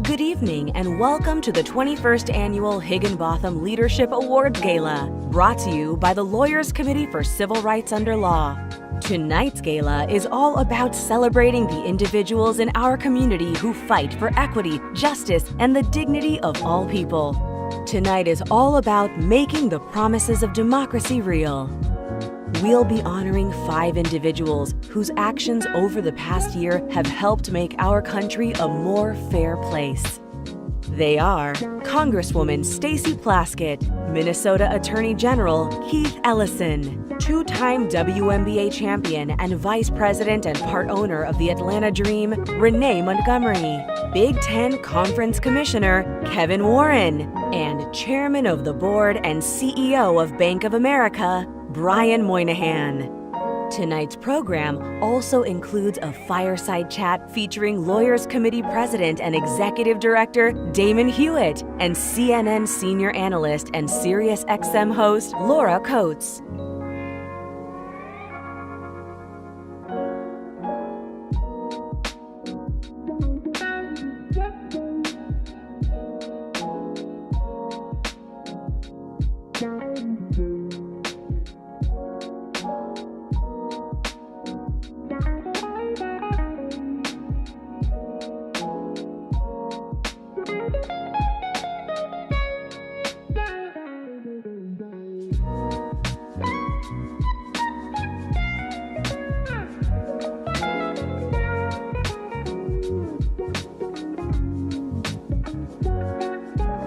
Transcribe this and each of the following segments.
Good evening and welcome to the 21st Annual Higginbotham Leadership Awards Gala, brought to you by the Lawyers Committee for Civil Rights Under Law. Tonight's gala is all about celebrating the individuals in our community who fight for equity, justice, and the dignity of all people. Tonight is all about making the promises of democracy real. We'll be honoring 5 individuals whose actions over the past year have helped make our country a more fair place. They are Congresswoman Stacy Plaskett, Minnesota Attorney General Keith Ellison, 2-time WNBA champion and Vice President and part owner of the Atlanta Dream, Renee Montgomery, Big Ten Conference Commissioner Kevin Warren, and Chairman of the Board and CEO of Bank of America, Brian Moynihan. Tonight's program also includes a fireside chat featuring Lawyers Committee President and Executive Director Damon Hewitt and CNN senior analyst and SiriusXM host Laura Coates.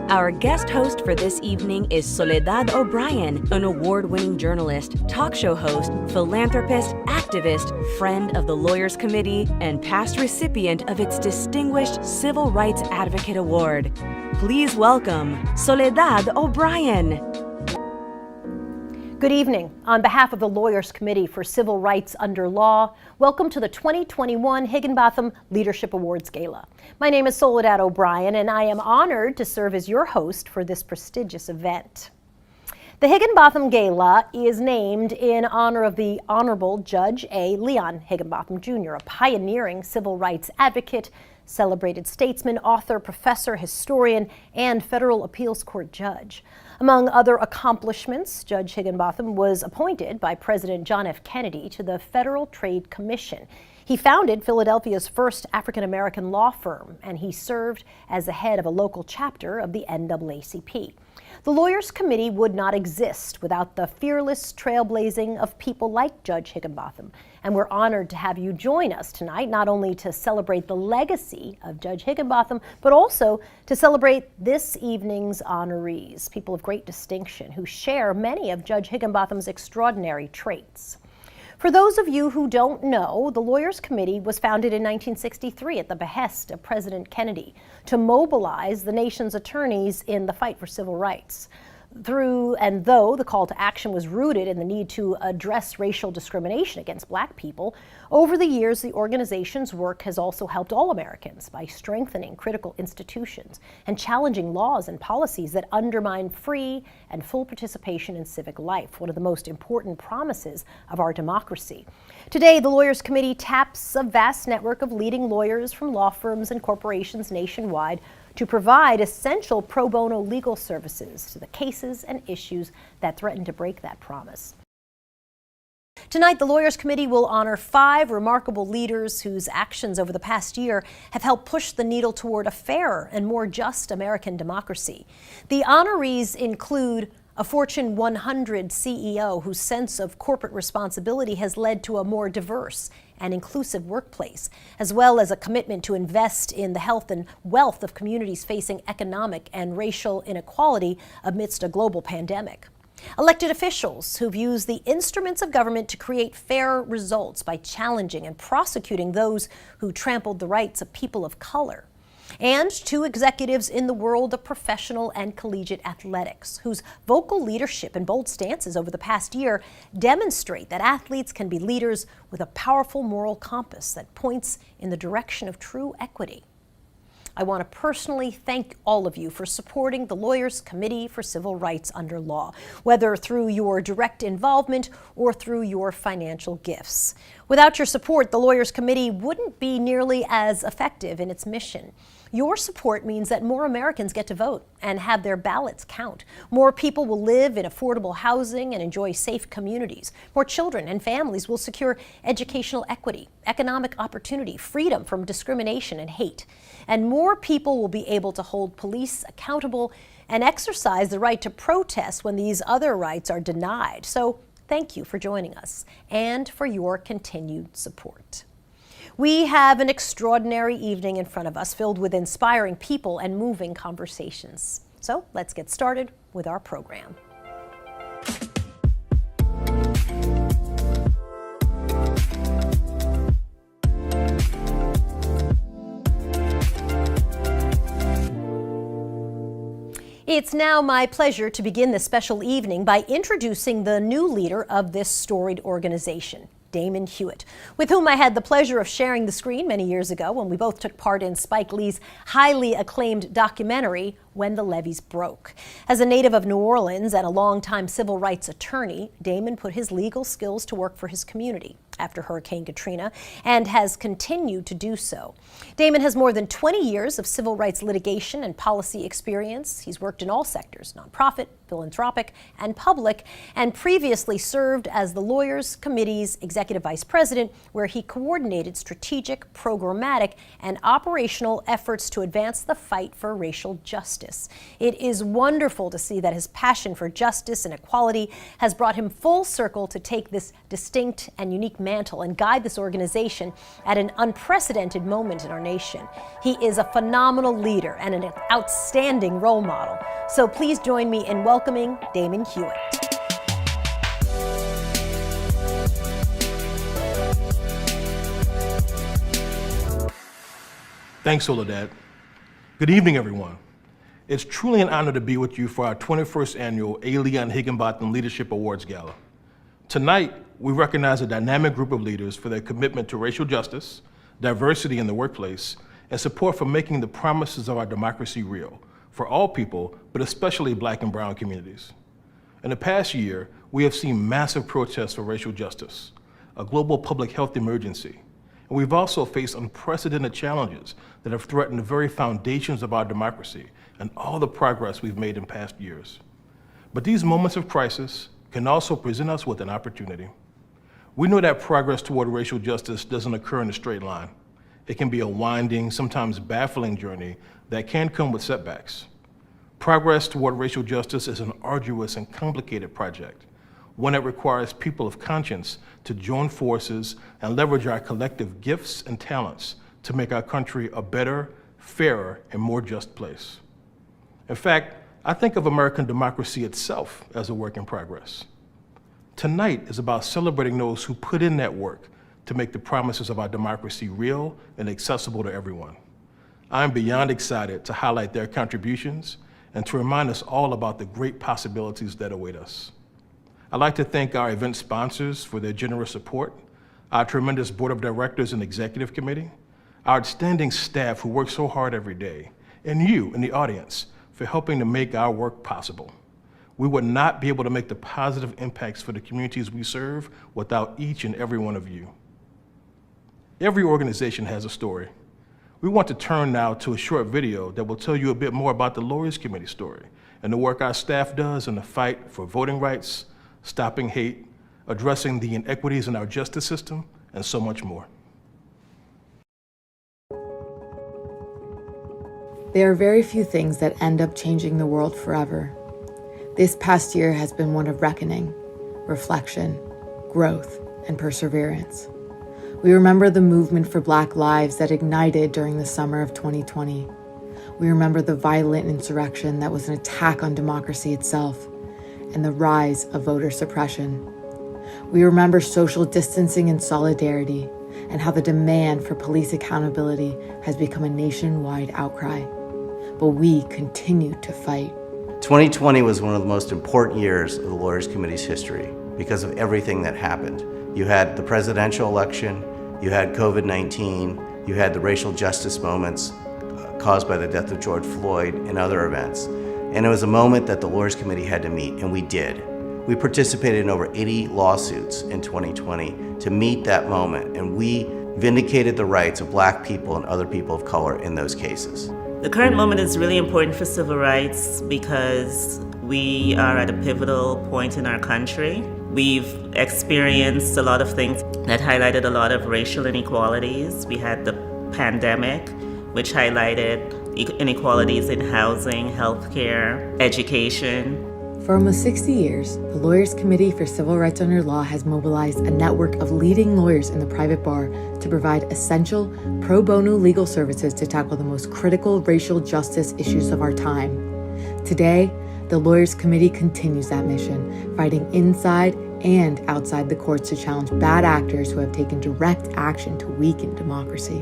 Our guest host for this evening is Soledad O'Brien, an award-winning journalist, talk show host, philanthropist, activist, friend of the Lawyers Committee, and past recipient of its distinguished Civil Rights Advocate Award. Please welcome Soledad O'Brien. Good evening. On behalf of the Lawyers Committee for Civil Rights Under Law, welcome to the 2021 Higginbotham Leadership Awards Gala. My name is Soledad O'Brien, and I am honored to serve as your host for this prestigious event. The Higginbotham Gala is named in honor of the Honorable Judge A. Leon Higginbotham, Jr., a pioneering civil rights advocate, celebrated statesman, author, professor, historian, and federal appeals court judge. Among other accomplishments, Judge Higginbotham was appointed by President John F. Kennedy to the Federal Trade Commission. He founded Philadelphia's first African-American law firm, and he served as the head of a local chapter of the NAACP. The Lawyers Committee would not exist without the fearless trailblazing of people like Judge Higginbotham, and we're honored to have you join us tonight, not only to celebrate the legacy of Judge Higginbotham, but also to celebrate this evening's honorees, people of great distinction who share many of Judge Higginbotham's extraordinary traits. For those of you who don't know, the Lawyers Committee was founded in 1963 at the behest of President Kennedy to mobilize the nation's attorneys in the fight for civil rights. Though the call to action was rooted in the need to address racial discrimination against Black people, over the years the organization's work has also helped all Americans by strengthening critical institutions and challenging laws and policies that undermine free and full participation in civic life, one of the most important promises of our democracy. Today, the Lawyers Committee taps a vast network of leading lawyers from law firms and corporations nationwide to provide essential pro bono legal services to the cases and issues that threaten to break that promise. Tonight, the Lawyers Committee will honor 5 remarkable leaders whose actions over the past year have helped push the needle toward a fairer and more just American democracy. The honorees include a Fortune 100 CEO whose sense of corporate responsibility has led to a more diverse and inclusive workplace, as well as a commitment to invest in the health and wealth of communities facing economic and racial inequality amidst a global pandemic. Elected officials who've used the instruments of government to create fair results by challenging and prosecuting those who trampled the rights of people of color. And two executives in the world of professional and collegiate athletics, whose vocal leadership and bold stances over the past year demonstrate that athletes can be leaders with a powerful moral compass that points in the direction of true equity. I want to personally thank all of you for supporting the Lawyers Committee for Civil Rights Under Law, whether through your direct involvement or through your financial gifts. Without your support, the Lawyers Committee wouldn't be nearly as effective in its mission. Your support means that more Americans get to vote and have their ballots count. More people will live in affordable housing and enjoy safe communities. More children and families will secure educational equity, economic opportunity, freedom from discrimination and hate. And more people will be able to hold police accountable and exercise the right to protest when these other rights are denied. So thank you for joining us and for your continued support. We have an extraordinary evening in front of us filled with inspiring people and moving conversations. So let's get started with our program. It's now my pleasure to begin this special evening by introducing the new leader of this storied organization, Damon Hewitt, with whom I had the pleasure of sharing the screen many years ago when we both took part in Spike Lee's highly acclaimed documentary, When the Levees Broke. As a native of New Orleans and a longtime civil rights attorney, Damon put his legal skills to work for his community after Hurricane Katrina and has continued to do so. Damon has more than 20 years of civil rights litigation and policy experience. He's worked in all sectors, nonprofit, philanthropic, and public, and previously served as the Lawyers Committee's executive vice president, where he coordinated strategic, programmatic, and operational efforts to advance the fight for racial justice. It is wonderful to see that his passion for justice and equality has brought him full circle to take this distinct and unique mantle and guide this organization at an unprecedented moment in our nation. He is a phenomenal leader and an outstanding role model. So please join me in welcoming Damon Hewitt. Thanks, Soledad. Good evening, everyone. It's truly an honor to be with you for our 21st annual A. Higginbotham Leadership Awards Gala. Tonight, we recognize a dynamic group of leaders for their commitment to racial justice, diversity in the workplace, and support for making the promises of our democracy real for all people, but especially Black and brown communities. In the past year, we have seen massive protests for racial justice, a global public health emergency, and we've also faced unprecedented challenges that have threatened the very foundations of our democracy and all the progress we've made in past years. But these moments of crisis can also present us with an opportunity. We know that progress toward racial justice doesn't occur in a straight line. It can be a winding, sometimes baffling journey that can come with setbacks. Progress toward racial justice is an arduous and complicated project, one that requires people of conscience to join forces and leverage our collective gifts and talents to make our country a better, fairer, and more just place. In fact, I think of American democracy itself as a work in progress. Tonight is about celebrating those who put in that work to make the promises of our democracy real and accessible to everyone. I'm beyond excited to highlight their contributions and to remind us all about the great possibilities that await us. I'd like to thank our event sponsors for their generous support, our tremendous board of directors and executive committee, our outstanding staff who work so hard every day, and you in the audience for helping to make our work possible. We would not be able to make the positive impacts for the communities we serve without each and every one of you. Every organization has a story. We want to turn now to a short video that will tell you a bit more about the Lawyers Committee story and the work our staff does in the fight for voting rights, stopping hate, addressing the inequities in our justice system, and so much more. There are very few things that end up changing the world forever. This past year has been one of reckoning, reflection, growth, and perseverance. We remember the movement for Black lives that ignited during the summer of 2020. We remember the violent insurrection that was an attack on democracy itself, and the rise of voter suppression. We remember social distancing and solidarity, and how the demand for police accountability has become a nationwide outcry. But we continue to fight. 2020 was one of the most important years of the Lawyers Committee's history because of everything that happened. You had the presidential election, you had COVID-19, you had the racial justice moments caused by the death of George Floyd and other events. And it was a moment that the Lawyers Committee had to meet, and we did. We participated in over 80 lawsuits in 2020 to meet that moment, and we vindicated the rights of Black people and other people of color in those cases. The current moment is really important for civil rights because we are at a pivotal point in our country. We've experienced a lot of things that highlighted a lot of racial inequalities. We had the pandemic, which highlighted inequalities in housing, healthcare, education. For almost 60 years, the Lawyers Committee for Civil Rights Under Law has mobilized a network of leading lawyers in the private bar to provide essential pro bono legal services to tackle the most critical racial justice issues of our time. Today, the Lawyers Committee continues that mission, fighting inside and outside the courts to challenge bad actors who have taken direct action to weaken democracy.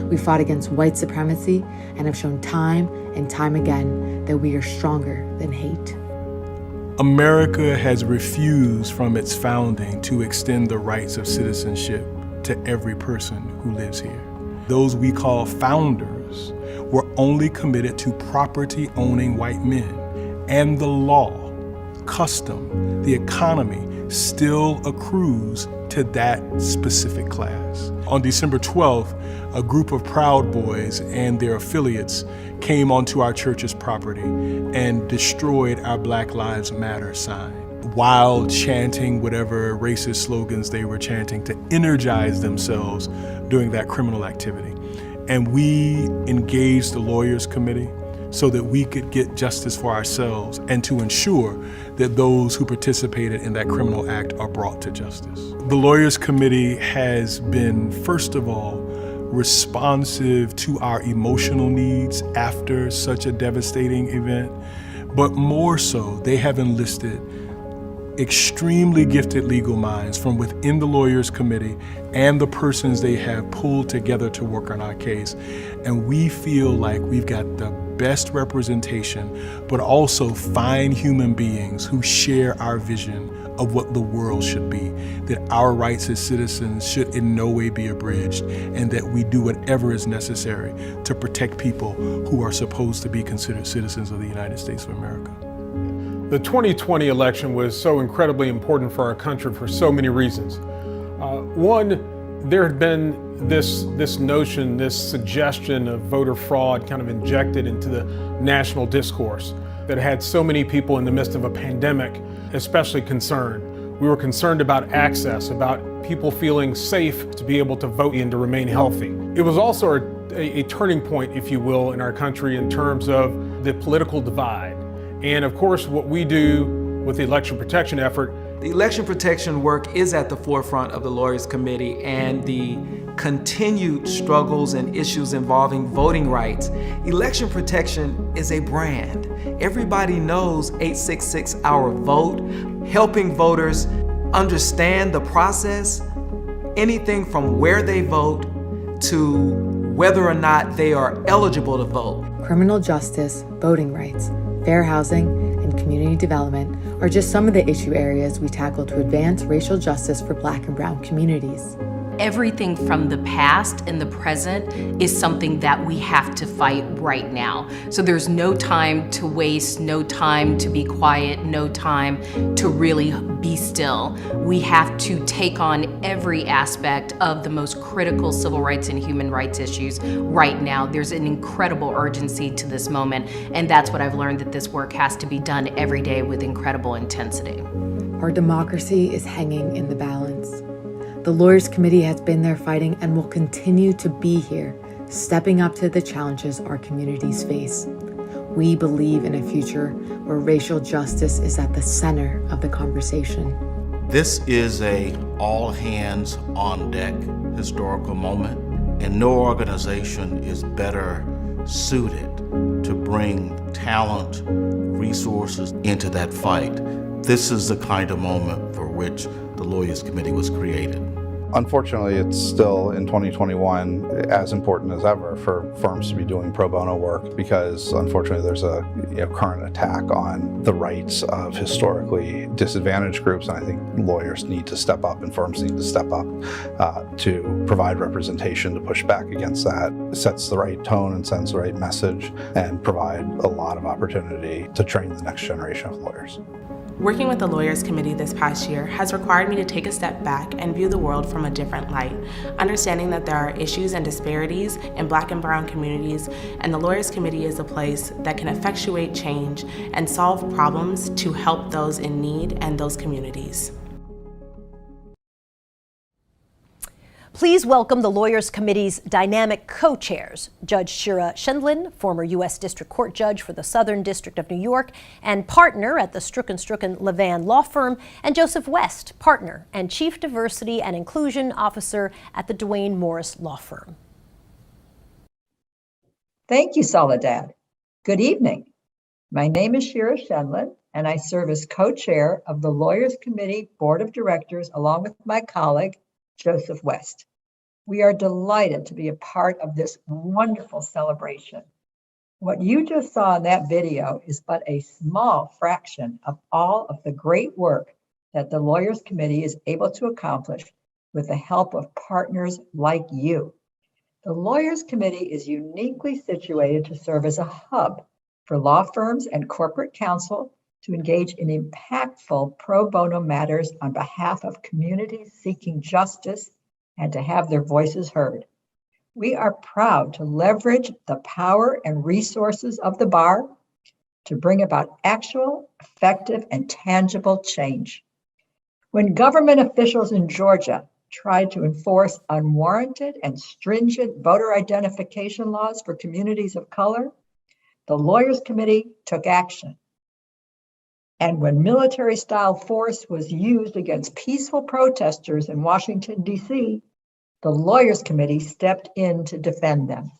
We fought against white supremacy and have shown time and time again that we are stronger than hate. America has refused from its founding to extend the rights of citizenship to every person who lives here. Those we call founders were only committed to property-owning white men, and the law, custom, the economy still accrues to that specific class. On December 12th, a group of Proud Boys and their affiliates came onto our church's property and destroyed our Black Lives Matter sign while chanting whatever racist slogans they were chanting to energize themselves during that criminal activity. And we engaged the Lawyers Committee so that we could get justice for ourselves and to ensure that those who participated in that criminal act are brought to justice. The Lawyers Committee has been, first of all, responsive to our emotional needs after such a devastating event, but more so, they have enlisted extremely gifted legal minds from within the Lawyers Committee and the persons they have pulled together to work on our case. And we feel like we've got the best representation, but also fine human beings who share our vision of what the world should be, that our rights as citizens should in no way be abridged, and that we do whatever is necessary to protect people who are supposed to be considered citizens of the United States of America. The 2020 election was so incredibly important for our country for so many reasons. One, there had been this notion, this suggestion of voter fraud kind of injected into the national discourse that had so many people in the midst of a pandemic especially concerned. We were concerned about access, about people feeling safe to be able to vote and to remain healthy. It was also a turning point, if you will, in our country in terms of the political divide. And of course, what we do with the election protection effort. The election protection work is at the forefront of the Lawyers Committee, and the continued struggles and issues involving voting rights. Election protection is a brand. Everybody knows 866 Our Vote, helping voters understand the process, anything from where they vote to whether or not they are eligible to vote. Criminal justice, voting rights, fair housing, and community development are just some of the issue areas we tackle to advance racial justice for Black and Brown communities. Everything from the past and the present is something that we have to fight right now. So there's no time to waste, no time to be quiet, no time to really be still. We have to take on every aspect of the most critical civil rights and human rights issues right now. There's an incredible urgency to this moment, and that's what I've learned, that this work has to be done every day with incredible intensity. Our democracy is hanging in the balance. The Lawyers Committee has been there fighting and will continue to be here, stepping up to the challenges our communities face. We believe in a future where racial justice is at the center of the conversation. This is a all hands on deck historical moment, and no organization is better suited to bring talent, resources into that fight. This is the kind of moment for which the Lawyers Committee was created. Unfortunately, it's still in 2021 as important as ever for firms to be doing pro bono work, because unfortunately there's a current attack on the rights of historically disadvantaged groups, and I think lawyers need to step up and firms need to step up to provide representation to push back against that. It sets the right tone and sends the right message and provide a lot of opportunity to train the next generation of lawyers. Working with the Lawyers Committee this past year has required me to take a step back and view the world from a different light, understanding that there are issues and disparities in Black and brown communities, and the Lawyers Committee is a place that can effectuate change and solve problems to help those in need and those communities. Please welcome the Lawyers Committee's dynamic co-chairs, Judge Shira Shendlin, former U.S. District Court Judge for the Southern District of New York and partner at the Strucken Levan Law Firm, and Joseph West, partner and Chief Diversity and Inclusion Officer at the Duane Morris Law Firm. Thank you, Soledad. Good evening. My name is Shira Shendlin, and I serve as co-chair of the Lawyers Committee Board of Directors along with my colleague, Joseph West. We are delighted to be a part of this wonderful celebration. What you just saw in that video is but a small fraction of all of the great work that the Lawyers Committee is able to accomplish with the help of partners like you. The Lawyers Committee is uniquely situated to serve as a hub for law firms and corporate counsel to engage in impactful pro bono matters on behalf of communities seeking justice and to have their voices heard. We are proud to leverage the power and resources of the bar to bring about actual, effective, and tangible change. When government officials in Georgia tried to enforce unwarranted and stringent voter identification laws for communities of color, the Lawyers Committee took action. And when military-style force was used against peaceful protesters in Washington, D.C., the Lawyers Committee stepped in to defend them.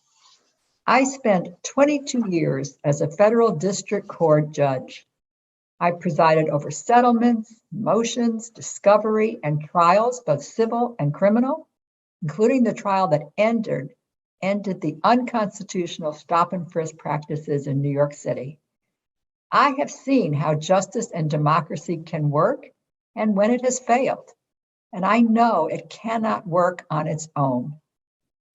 I spent 22 years as a federal district court judge. I presided over settlements, motions, discovery, and trials, both civil and criminal, including the trial that ended the unconstitutional stop and frisk practices in New York City. I have seen how justice and democracy can work and when it has failed, and I know it cannot work on its own.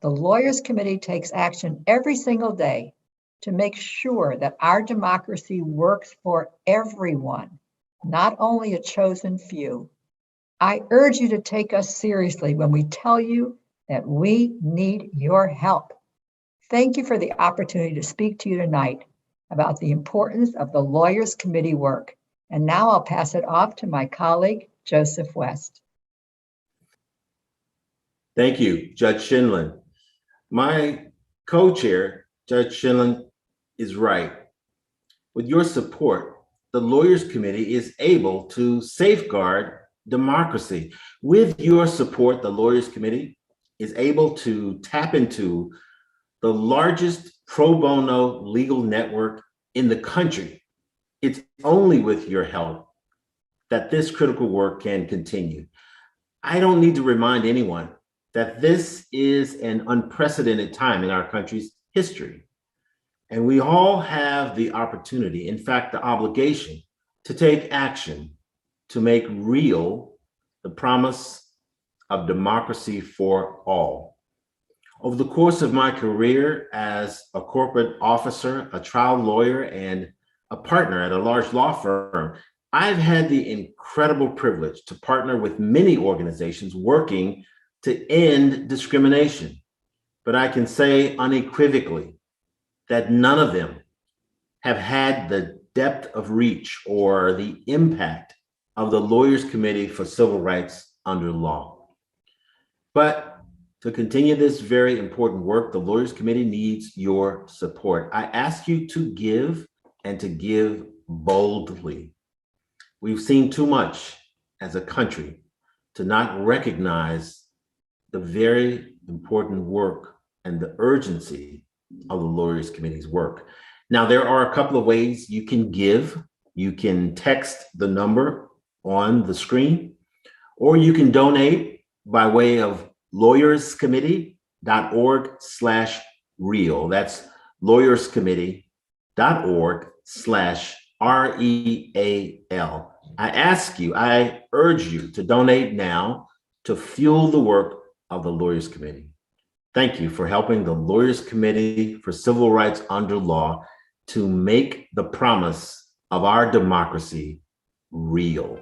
The Lawyers Committee takes action every single day to make sure that our democracy works for everyone, not only a chosen few. I urge you to take us seriously when we tell you that we need your help. Thank you for the opportunity to speak to you tonight about the importance of the Lawyers Committee work. And now I'll pass it off to my colleague, Joseph West. Thank you, Judge Shendlin. My co-chair, Judge Shendlin, is right. With your support, the Lawyers Committee is able to safeguard democracy. With your support, the Lawyers Committee is able to tap into the largest pro bono legal network in the country. It's only with your help that this critical work can continue. I don't need to remind anyone that this is an unprecedented time in our country's history. And we all have the opportunity, in fact, the obligation to take action to make real the promise of democracy for all. Over the course of my career as a corporate officer, a trial lawyer, and a partner at a large law firm, I've had the incredible privilege to partner with many organizations working to end discrimination. But I can say unequivocally that none of them have had the depth of reach or the impact of the Lawyers Committee for Civil Rights under law. But to continue this very important work, the Lawyers Committee needs your support. I ask you to give and to give boldly. We've seen too much as a country to not recognize the very important work and the urgency of the Lawyers Committee's work. Now, there are a couple of ways you can give. You can text the number on the screen, or you can donate by way of lawyerscommittee.org/real. That's lawyerscommittee.org/REAL. I urge you to donate now to fuel the work of the Lawyers Committee. Thank you for helping the Lawyers Committee for Civil Rights Under Law to make the promise of our democracy real.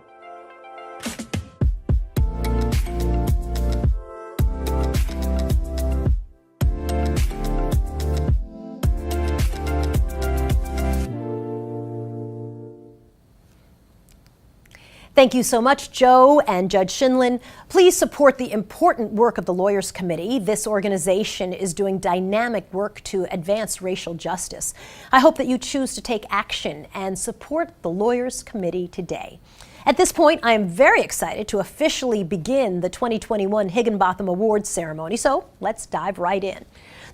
Thank you so much, Joe and Judge Shinlin. Please support the important work of the Lawyers Committee. This organization is doing dynamic work to advance racial justice. I hope that you choose to take action and support the Lawyers Committee today. At this point, I am very excited to officially begin the 2021 Higginbotham Awards ceremony, so let's dive right in.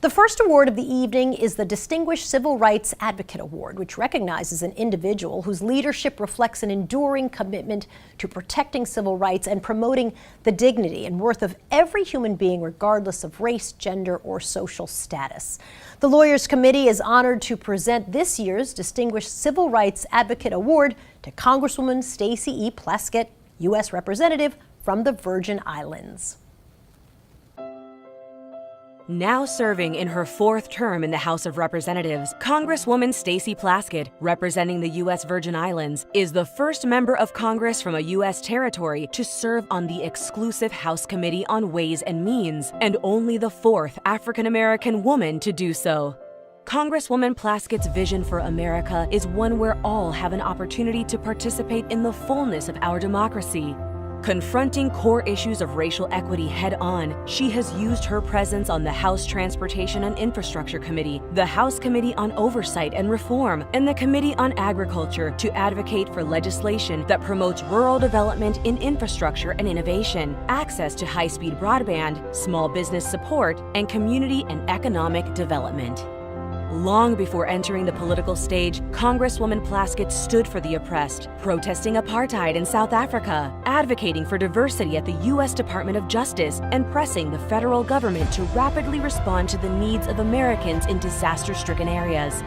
The first award of the evening is the Distinguished Civil Rights Advocate Award, which recognizes an individual whose leadership reflects an enduring commitment to protecting civil rights and promoting the dignity and worth of every human being, regardless of race, gender, or social status. The Lawyers Committee is honored to present this year's Distinguished Civil Rights Advocate Award to Congresswoman Stacey E. Plaskett, U.S. Representative from the Virgin Islands. Now serving in her fourth term in the House of Representatives, Congresswoman Stacy Plaskett, representing the U.S. Virgin Islands, is the first member of Congress from a U.S. territory to serve on the exclusive House Committee on Ways and Means, and only the fourth African-American woman to do so. Congresswoman Plaskett's vision for America is one where all have an opportunity to participate in the fullness of our democracy. Confronting core issues of racial equity head-on, she has used her presence on the House Transportation and Infrastructure Committee, the House Committee on Oversight and Reform, and the Committee on Agriculture to advocate for legislation that promotes rural development in infrastructure and innovation, access to high-speed broadband, small business support, and community and economic development. Long before entering the political stage, Congresswoman Plaskett stood for the oppressed, protesting apartheid in South Africa, advocating for diversity at the U.S. Department of Justice, and pressing the federal government to rapidly respond to the needs of Americans in disaster-stricken areas.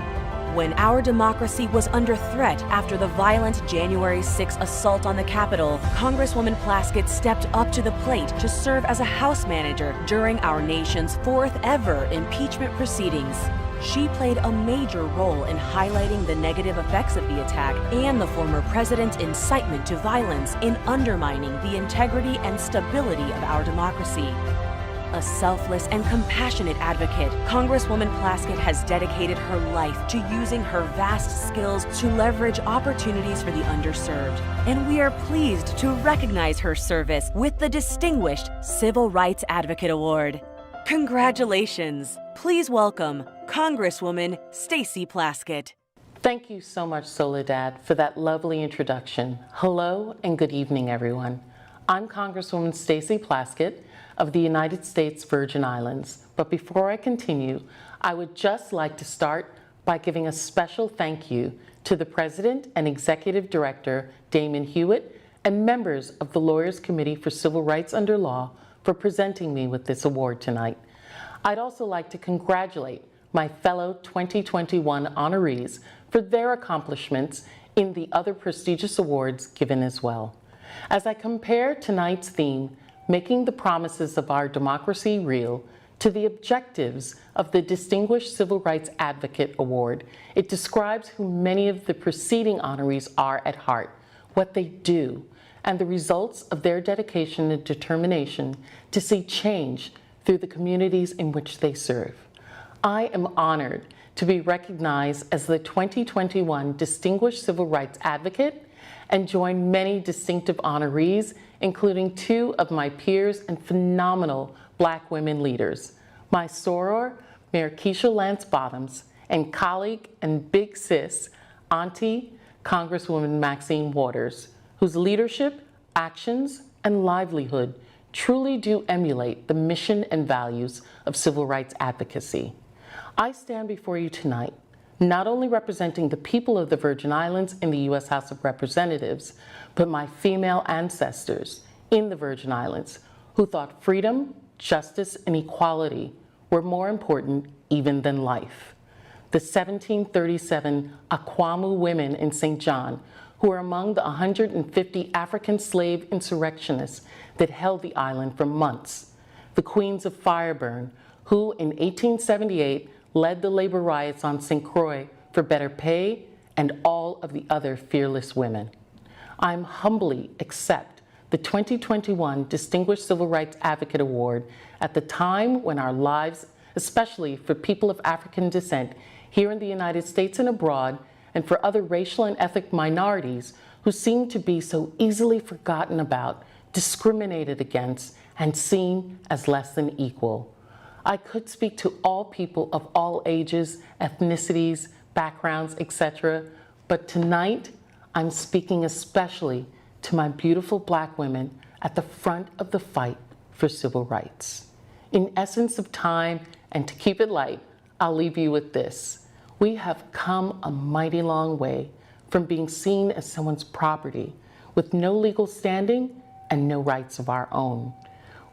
When our democracy was under threat after the violent January 6 assault on the Capitol, Congresswoman Plaskett stepped up to the plate to serve as a House manager during our nation's fourth ever impeachment proceedings. She played a major role in highlighting the negative effects of the attack and the former president's incitement to violence in undermining the integrity and stability of our democracy. A selfless and compassionate advocate, Congresswoman Plaskett has dedicated her life to using her vast skills to leverage opportunities for the underserved. And we are pleased to recognize her service with the Distinguished Civil Rights Advocate Award. Congratulations. Please welcome Congresswoman Stacy Plaskett. Thank you so much, Soledad, for that lovely introduction. Hello and good evening, everyone. I'm Congresswoman Stacy Plaskett of the United States Virgin Islands. But before I continue, I would just like to start by giving a special thank you to the President and Executive Director, Damon Hewitt, and members of the Lawyers Committee for Civil Rights Under Law for presenting me with this award tonight. I'd also like to congratulate my fellow 2021 honorees for their accomplishments in the other prestigious awards given as well. As I compare tonight's theme, Making the Promises of Our Democracy Real, to the objectives of the Distinguished Civil Rights Advocate Award, it describes who many of the preceding honorees are at heart, what they do, and the results of their dedication and determination to see change through the communities in which they serve. I am honored to be recognized as the 2021 Distinguished Civil Rights Advocate and join many distinctive honorees, including two of my peers and phenomenal Black women leaders, my soror, Mayor Keisha Lance Bottoms, and colleague and big sis, Auntie, Congresswoman Maxine Waters, whose leadership, actions, and livelihood truly do emulate the mission and values of civil rights advocacy. I stand before you tonight, not only representing the people of the Virgin Islands in the U.S. House of Representatives, but my female ancestors in the Virgin Islands who thought freedom, justice, and equality were more important even than life. The 1737 Akwamu women in St. John, who were among the 150 African slave insurrectionists that held the island for months. The Queens of Fireburn, who in 1878 led the labor riots on St. Croix for better pay, and all of the other fearless women. I humbly accept the 2021 Distinguished Civil Rights Advocate Award at the time when our lives, especially for people of African descent here in the United States and abroad, and for other racial and ethnic minorities who seem to be so easily forgotten about, discriminated against, and seen as less than equal. I could speak to all people of all ages, ethnicities, backgrounds, etc., but tonight I'm speaking especially to my beautiful Black women at the front of the fight for civil rights. In essence of time, and to keep it light, I'll leave you with this. We have come a mighty long way from being seen as someone's property with no legal standing and no rights of our own.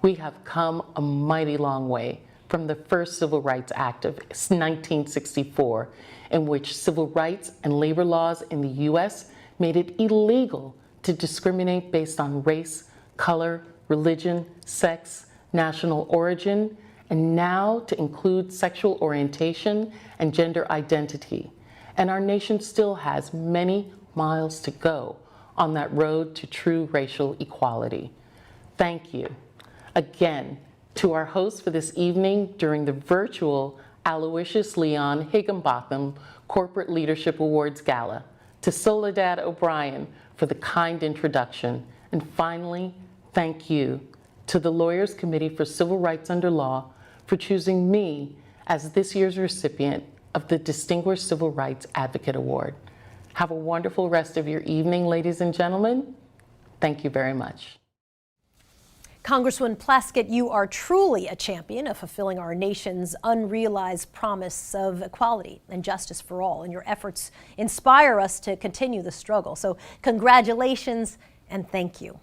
We have come a mighty long way from the first Civil Rights Act of 1964, in which civil rights and labor laws in the U.S. made it illegal to discriminate based on race, color, religion, sex, national origin, and now to include sexual orientation and gender identity. And our nation still has many miles to go on that road to true racial equality. Thank you again to our hosts for this evening during the virtual Aloysius Leon Higginbotham Corporate Leadership Awards Gala, to Soledad O'Brien for the kind introduction, and finally, thank you to the Lawyers Committee for Civil Rights Under Law for choosing me as this year's recipient of the Distinguished Civil Rights Advocate Award. Have a wonderful rest of your evening, ladies and gentlemen. Thank you very much. Congresswoman Plaskett, you are truly a champion of fulfilling our nation's unrealized promise of equality and justice for all, and your efforts inspire us to continue the struggle. So congratulations and thank you.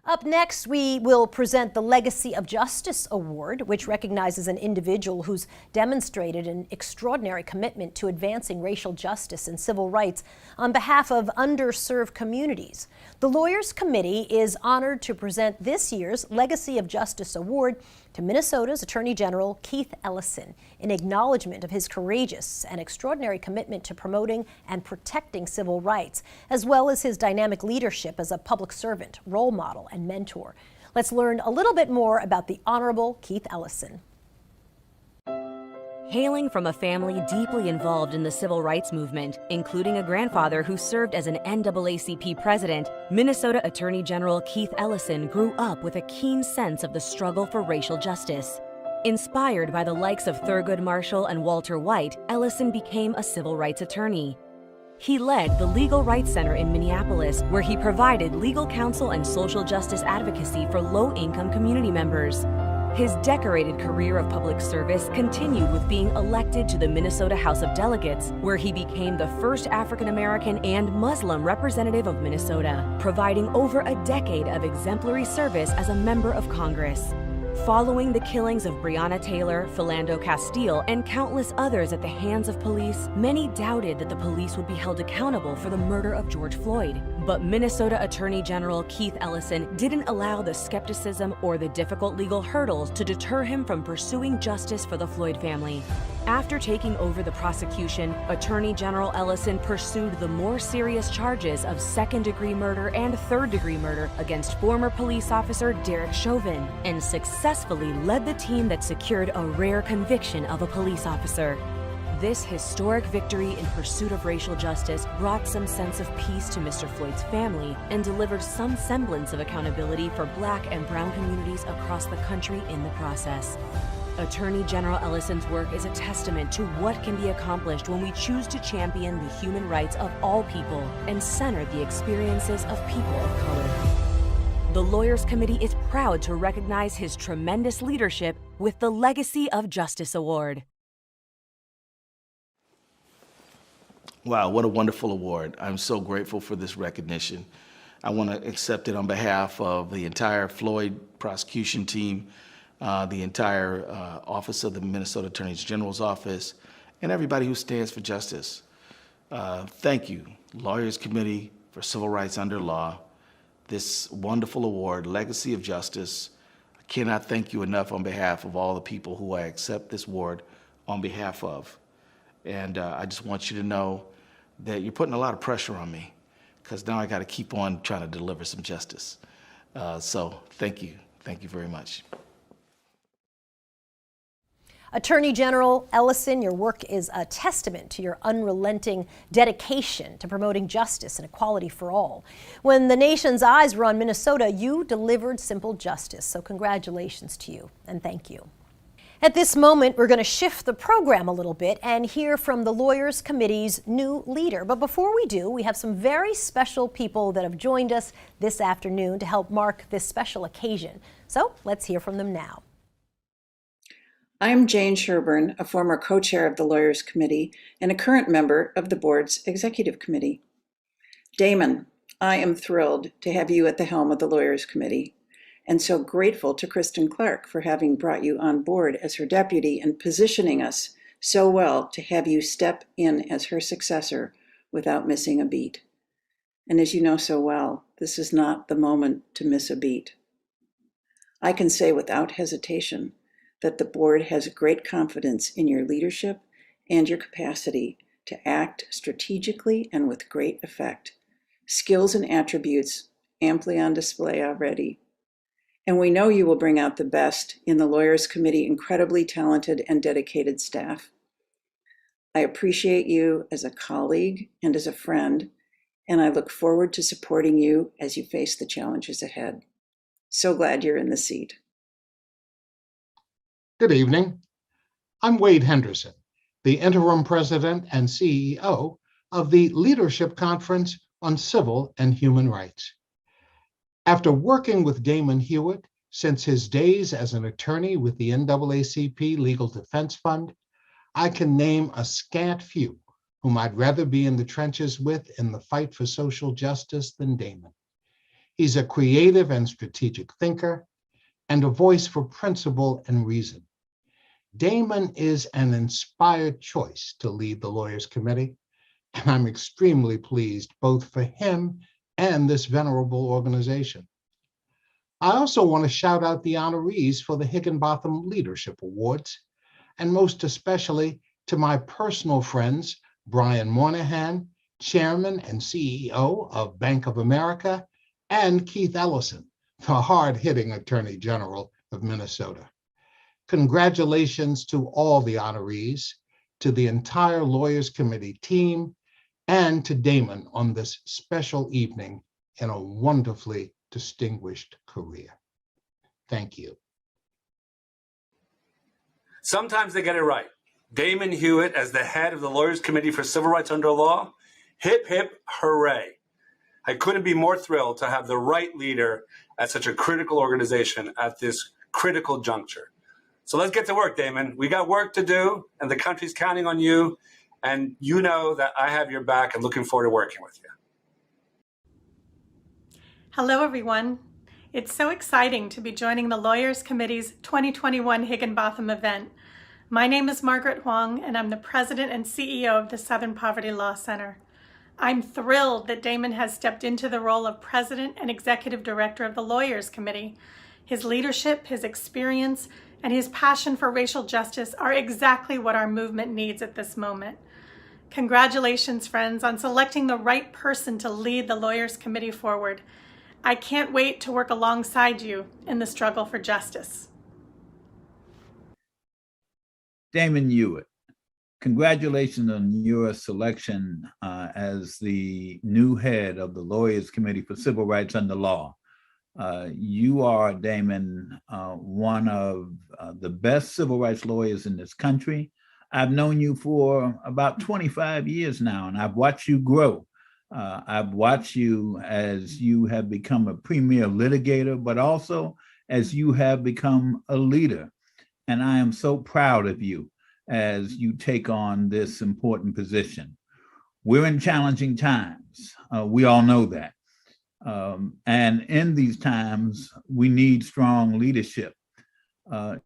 Up next, we will present the Legacy of Justice Award, which recognizes an individual who's demonstrated an extraordinary commitment to advancing racial justice and civil rights on behalf of underserved communities. The Lawyers Committee is honored to present this year's Legacy of Justice Award to Minnesota's Attorney General Keith Ellison in acknowledgement of his courageous and extraordinary commitment to promoting and protecting civil rights, as well as his dynamic leadership as a public servant, role model, and mentor. Let's learn a little bit more about the Honorable Keith Ellison. Hailing from a family deeply involved in the civil rights movement, including a grandfather who served as an NAACP president, Minnesota Attorney General Keith Ellison grew up with a keen sense of the struggle for racial justice. Inspired by the likes of Thurgood Marshall and Walter White, Ellison became a civil rights attorney. He led the Legal Rights Center in Minneapolis, where he provided legal counsel and social justice advocacy for low-income community members. His decorated career of public service continued with being elected to the Minnesota House of Delegates, where he became the first African American and Muslim representative of Minnesota, providing over a decade of exemplary service as a member of Congress. Following the killings of Breonna Taylor, Philando Castile, and countless others at the hands of police, many doubted that the police would be held accountable for the murder of George Floyd. But Minnesota Attorney General Keith Ellison didn't allow the skepticism or the difficult legal hurdles to deter him from pursuing justice for the Floyd family. After taking over the prosecution, Attorney General Ellison pursued the more serious charges of second-degree murder and third-degree murder against former police officer Derek Chauvin, and successfully led the team that secured a rare conviction of a police officer. This historic victory in pursuit of racial justice brought some sense of peace to Mr. Floyd's family and delivered some semblance of accountability for Black and brown communities across the country in the process. Attorney General Ellison's work is a testament to what can be accomplished when we choose to champion the human rights of all people and center the experiences of people of color. The Lawyers Committee is proud to recognize his tremendous leadership with the Legacy of Justice Award. Wow, what a wonderful award. I'm so grateful for this recognition. I want to accept it on behalf of the entire Floyd prosecution team, the entire office of the Minnesota Attorney General's office, and everybody who stands for justice. Thank you, Lawyers Committee for Civil Rights Under Law. This wonderful award, Legacy of Justice. I cannot thank you enough on behalf of all the people who I accept this award on behalf of. And I just want you to know that you're putting a lot of pressure on me, because now I got to keep on trying to deliver some justice. So thank you. Thank you very much. Attorney General Ellison, your work is a testament to your unrelenting dedication to promoting justice and equality for all. When the nation's eyes were on Minnesota, you delivered simple justice. So congratulations to you, and thank you. At this moment, we're going to shift the program a little bit and hear from the Lawyers Committee's new leader. But before we do, we have some very special people that have joined us this afternoon to help mark this special occasion. So let's hear from them now. I'm Jane Sherburn, a former co-chair of the Lawyers Committee and a current member of the board's executive committee. Damon, I am thrilled to have you at the helm of the Lawyers Committee, and so grateful to Kristen Clark for having brought you on board as her deputy and positioning us so well to have you step in as her successor without missing a beat. And as you know so well, this is not the moment to miss a beat. I can say without hesitation that the board has great confidence in your leadership and your capacity to act strategically and with great effect, skills and attributes amply on display already. And we know you will bring out the best in the Lawyers Committee incredibly talented and dedicated staff. I appreciate you as a colleague and as a friend, and I look forward to supporting you as you face the challenges ahead. So glad you're in the seat. Good evening. I'm Wade Henderson, the interim president and CEO of the Leadership Conference on Civil and Human Rights. After working with Damon Hewitt since his days as an attorney with the NAACP Legal Defense Fund, I can name a scant few whom I'd rather be in the trenches with in the fight for social justice than Damon. He's a creative and strategic thinker and a voice for principle and reason. Damon is an inspired choice to lead the Lawyers Committee, and I'm extremely pleased both for him and this venerable organization. I also want to shout out the honorees for the Higginbotham Leadership Awards, and most especially to my personal friends, Brian Moynihan, Chairman and CEO of Bank of America, and Keith Ellison, the hard-hitting Attorney General of Minnesota. Congratulations to all the honorees, to the entire Lawyers Committee team, and to Damon on this special evening in a wonderfully distinguished career. Thank you. Sometimes they get it right. Damon Hewitt as the head of the Lawyers Committee for Civil Rights Under Law. Hip, hip, hooray. I couldn't be more thrilled to have the right leader at such a critical organization at this critical juncture. So let's get to work, Damon. We got work to do, and the country's counting on you. And you know that I have your back and looking forward to working with you. Hello, everyone. It's so exciting to be joining the Lawyers Committee's 2021 Higginbotham event. My name is Margaret Huang, and I'm the president and CEO of the Southern Poverty Law Center. I'm thrilled that Damon has stepped into the role of president and executive director of the Lawyers Committee. His leadership, his experience, and his passion for racial justice are exactly what our movement needs at this moment. Congratulations, friends, on selecting the right person to lead the Lawyers Committee forward. I can't wait to work alongside you in the struggle for justice. Damon Hewitt, congratulations on your selection as the new head of the Lawyers Committee for Civil Rights Under Law. You are, Damon, one of the best civil rights lawyers in this country. I've known you for about 25 years now, and I've watched you grow. I've watched you as you have become a premier litigator, but also as you have become a leader. And I am so proud of you as you take on this important position. We're in challenging times. We all know that. And in these times, we need strong leadership.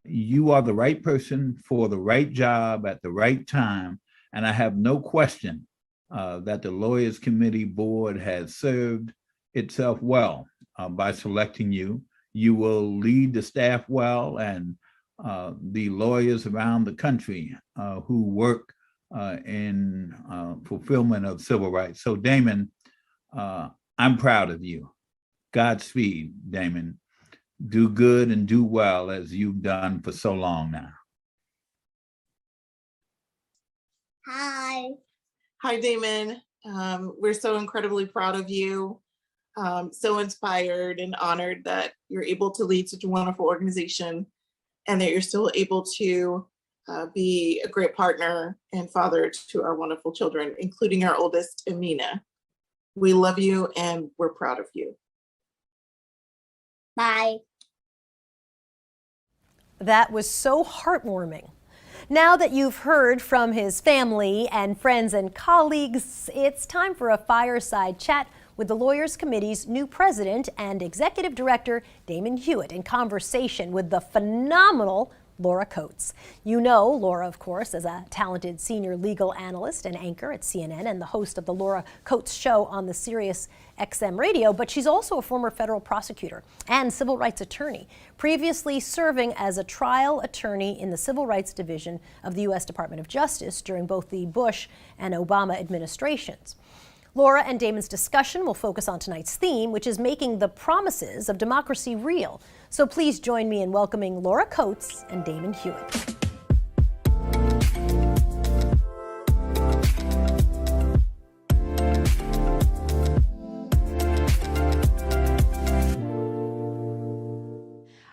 You are the right person for the right job at the right time. And I have no question that the Lawyers Committee Board has served itself well by selecting you. You will lead the staff well, and the lawyers around the country who work in fulfillment of civil rights. So Damon, I'm proud of you. Godspeed, Damon. Do good and do well as you've done for so long now. Hi. Hi, Damon. We're so incredibly proud of you. So inspired and honored that you're able to lead such a wonderful organization and that you're still able to be a great partner and father to our wonderful children, including our oldest, Amina. We love you and we're proud of you. Bye. That was so heartwarming. Now that you've heard from his family and friends and colleagues, it's time for a fireside chat with the Lawyers Committee's new president and executive director, Damon Hewitt, in conversation with the phenomenal Laura Coates. You know Laura, of course, as a talented senior legal analyst and anchor at CNN and the host of the Laura Coates Show on the Sirius XM radio, but she's also a former federal prosecutor and civil rights attorney, previously serving as a trial attorney in the Civil Rights Division of the U.S. Department of Justice during both the Bush and Obama administrations. Laura and Damon's discussion will focus on tonight's theme, which is making the promises of democracy real. So please join me in welcoming Laura Coates and Damon Hewitt.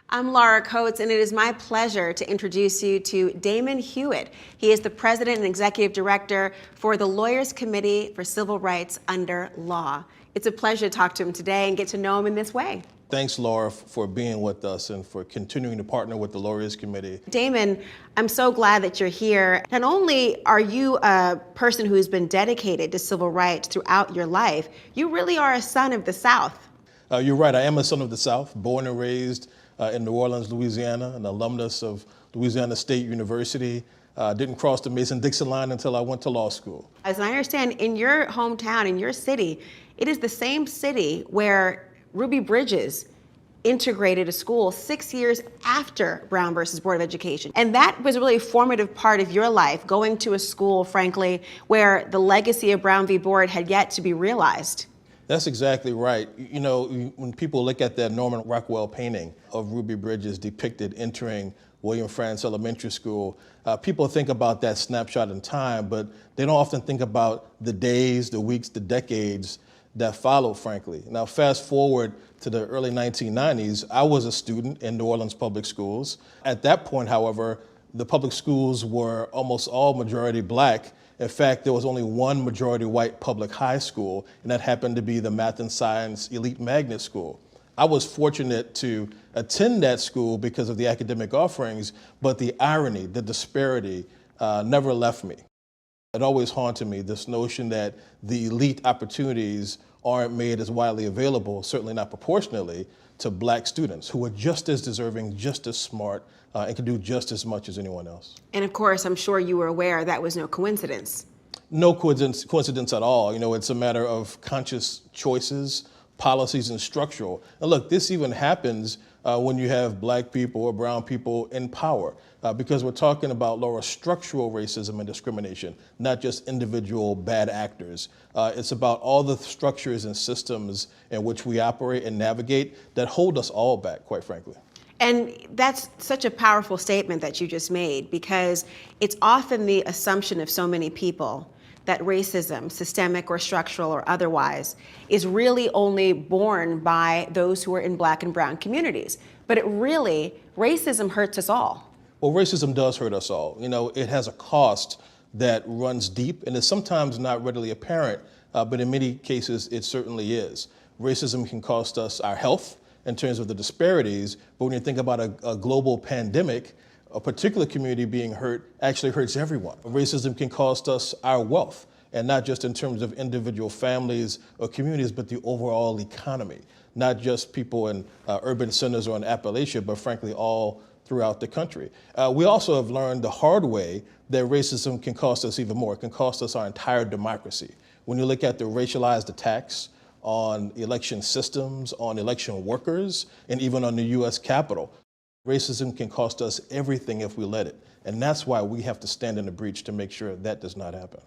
I'm Laura Coates, and it is my pleasure to introduce you to Damon Hewitt. He is the president and executive director for the Lawyers Committee for Civil Rights Under Law. It's a pleasure to talk to him today and get to know him in this way. Thanks, Laura, for being with us and for continuing to partner with the Lawyers Committee. Damon, I'm so glad that you're here. Not only are you a person who's been dedicated to civil rights throughout your life, you really are a son of the South. You're right, I am a son of the South, born and raised in New Orleans, Louisiana, an alumnus of Louisiana State University. Didn't cross the Mason-Dixon line until I went to law school. As I understand, in your hometown, in your city, it is the same city where Ruby Bridges integrated a school 6 years after Brown versus Board of Education. And that was really a formative part of your life, going to a school, frankly, where the legacy of Brown v. Board had yet to be realized. That's exactly right. You know, when people look at that Norman Rockwell painting of Ruby Bridges depicted entering William Frantz Elementary School, people think about that snapshot in time, but they don't often think about the days, the weeks, the decades that followed, frankly. Now, fast forward to the early 1990s, I was a student in New Orleans public schools. At that point, however, the public schools were almost all majority black. In fact, there was only one majority white public high school, and that happened to be the Math and Science Elite Magnet School. I was fortunate to attend that school because of the academic offerings, but the irony, the disparity never left me. It always haunted me, this notion that the elite opportunities aren't made as widely available, certainly not proportionally, to black students who are just as deserving, just as smart, and can do just as much as anyone else. And of course, I'm sure you were aware that was no coincidence. No coincidence at all. You know, it's a matter of conscious choices, policies, and structural. And look, this even happens when you have black people or brown people in power, because we're talking about, Laura, structural racism and discrimination, not just individual bad actors. It's about all the structures and systems in which we operate and navigate that hold us all back, quite frankly. And that's such a powerful statement that you just made, because it's often the assumption of so many people that racism, systemic or structural or otherwise, is really only borne by those who are in Black and brown communities. But racism hurts us all. Well, racism does hurt us all. You know, it has a cost that runs deep and is sometimes not readily apparent, but in many cases it certainly is. Racism can cost us our health in terms of the disparities, but when you think about a global pandemic, a particular community being hurt actually hurts everyone. Racism can cost us our wealth, and not just in terms of individual families or communities, but the overall economy, not just people in urban centers or in Appalachia, but frankly all throughout the country. We also have learned the hard way that racism can cost us even more. It can cost us our entire democracy. When you look at the racialized attacks on election systems, on election workers, and even on the US Capitol, racism can cost us everything if we let it. And that's why we have to stand in the breach to make sure that does not happen.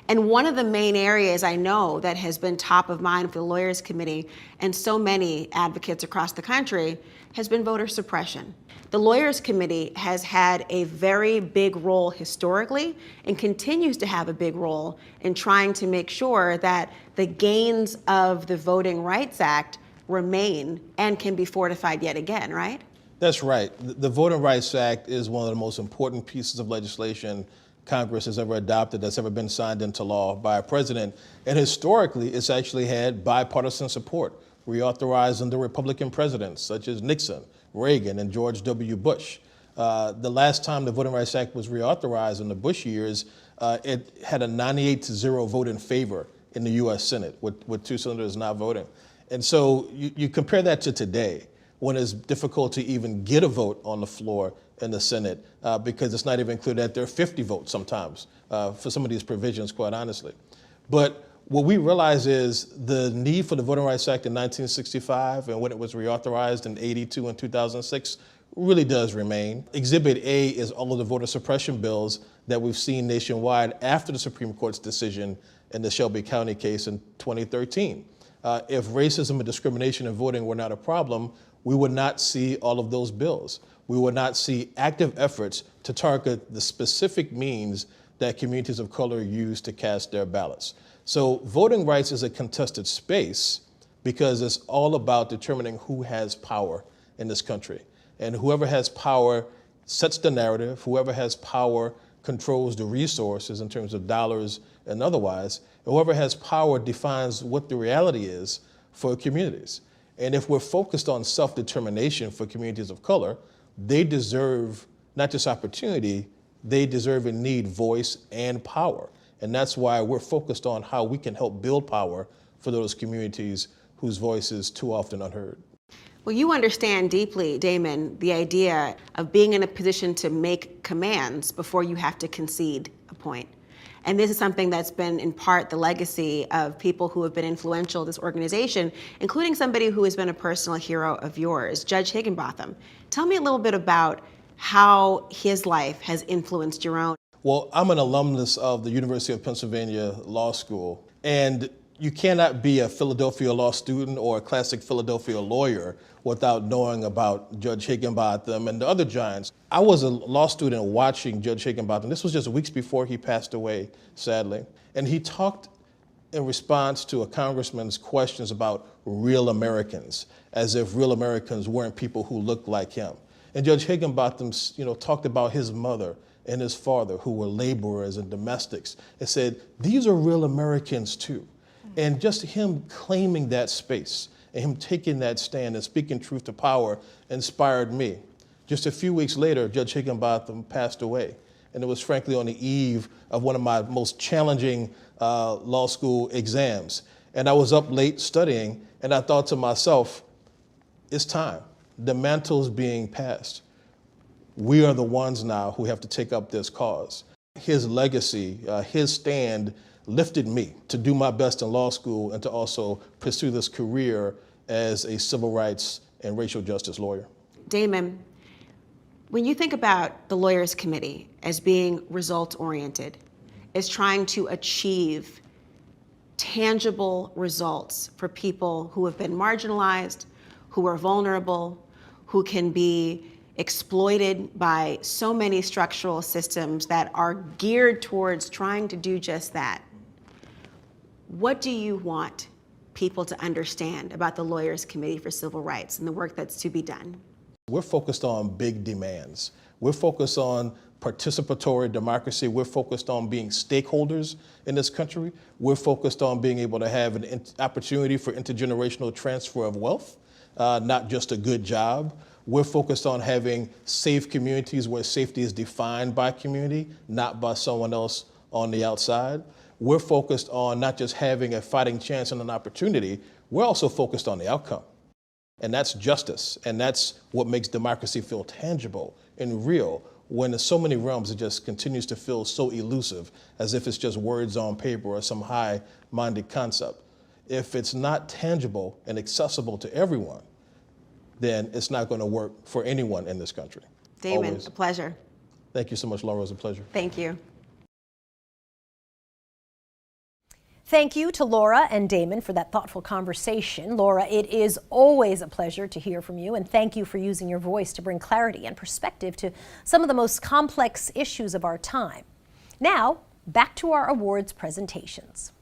And one of the main areas I know that has been top of mind for the Lawyers Committee and so many advocates across the country has been voter suppression. The Lawyers Committee has had a very big role historically and continues to have a big role in trying to make sure that the gains of the Voting Rights Act remain and can be fortified yet again, right? That's right. The Voting Rights Act is one of the most important pieces of legislation Congress has ever adopted, that's ever been signed into law by a president. And historically, it's actually had bipartisan support, reauthorized under Republican presidents such as Nixon, Reagan, and George W. Bush. The last time the Voting Rights Act was reauthorized in the Bush years, it had a 98-0 vote in favor in the US Senate, with 2 senators not voting. And so you compare that to today, when it's difficult to even get a vote on the floor in the Senate because it's not even clear that there are 50 votes sometimes for some of these provisions, quite honestly. But what we realize is the need for the Voting Rights Act in 1965 and when it was reauthorized in 82 and 2006 really does remain. Exhibit A is all of the voter suppression bills that we've seen nationwide after the Supreme Court's decision in the Shelby County case in 2013. If racism and discrimination in voting were not a problem, we would not see all of those bills. We would not see active efforts to target the specific means that communities of color use to cast their ballots. So voting rights is a contested space because it's all about determining who has power in this country. And whoever has power sets the narrative, whoever has power controls the resources in terms of dollars and otherwise, and whoever has power defines what the reality is for communities. And if we're focused on self-determination for communities of color, they deserve not just opportunity, they deserve and need voice and power. And that's why we're focused on how we can help build power for those communities whose voice is too often unheard. Well, you understand deeply, Damon, the idea of being in a position to make commands before you have to concede a point. And this is something that's been in part the legacy of people who have been influential in this organization, including somebody who has been a personal hero of yours, Judge Higginbotham. Tell me a little bit about how his life has influenced your own. Well, I'm an alumnus of the University of Pennsylvania Law School, and you cannot be a Philadelphia law student or a classic Philadelphia lawyer without knowing about Judge Higginbotham and the other giants. I was a law student watching Judge Higginbotham. This was just weeks before he passed away, sadly. And he talked in response to a congressman's questions about real Americans, as if real Americans weren't people who looked like him. And Judge Higginbotham, talked about his mother and his father, who were laborers and domestics, and said, these are real Americans too. And just him claiming that space and him taking that stand and speaking truth to power inspired me. Just a few weeks later, Judge Higginbotham passed away. And it was frankly on the eve of one of my most challenging law school exams. And I was up late studying, and I thought to myself, it's time. The mantle's being passed. We are the ones now who have to take up this cause. His legacy, his stand lifted me to do my best in law school and to also pursue this career as a civil rights and racial justice lawyer. Damon, when you think about the Lawyers Committee as being result-oriented, as trying to achieve tangible results for people who have been marginalized, who are vulnerable, who can be exploited by so many structural systems that are geared towards trying to do just that. what do you want people to understand about the Lawyers Committee for Civil Rights and the work that's to be done? We're focused on big demands. We're focused on participatory democracy. We're focused on being stakeholders in this country. We're focused on being able to have an opportunity for intergenerational transfer of wealth, not just a good job. We're focused on having safe communities where safety is defined by community, not by someone else on the outside. We're focused on not just having a fighting chance and an opportunity, we're also focused on the outcome. And that's justice. And that's what makes democracy feel tangible and real, when in so many realms it just continues to feel so elusive, as if it's just words on paper or some high-minded concept. If it's not tangible and accessible to everyone, then it's not going to work for anyone in this country. Damon, Always. a pleasure. Thank you so much, Laura. It was a pleasure. Thank you. Thank you to Laura and Damon for that thoughtful conversation. Laura, it is always a pleasure to hear from you, and thank you for using your voice to bring clarity and perspective to some of the most complex issues of our time. Now, back to our awards presentations.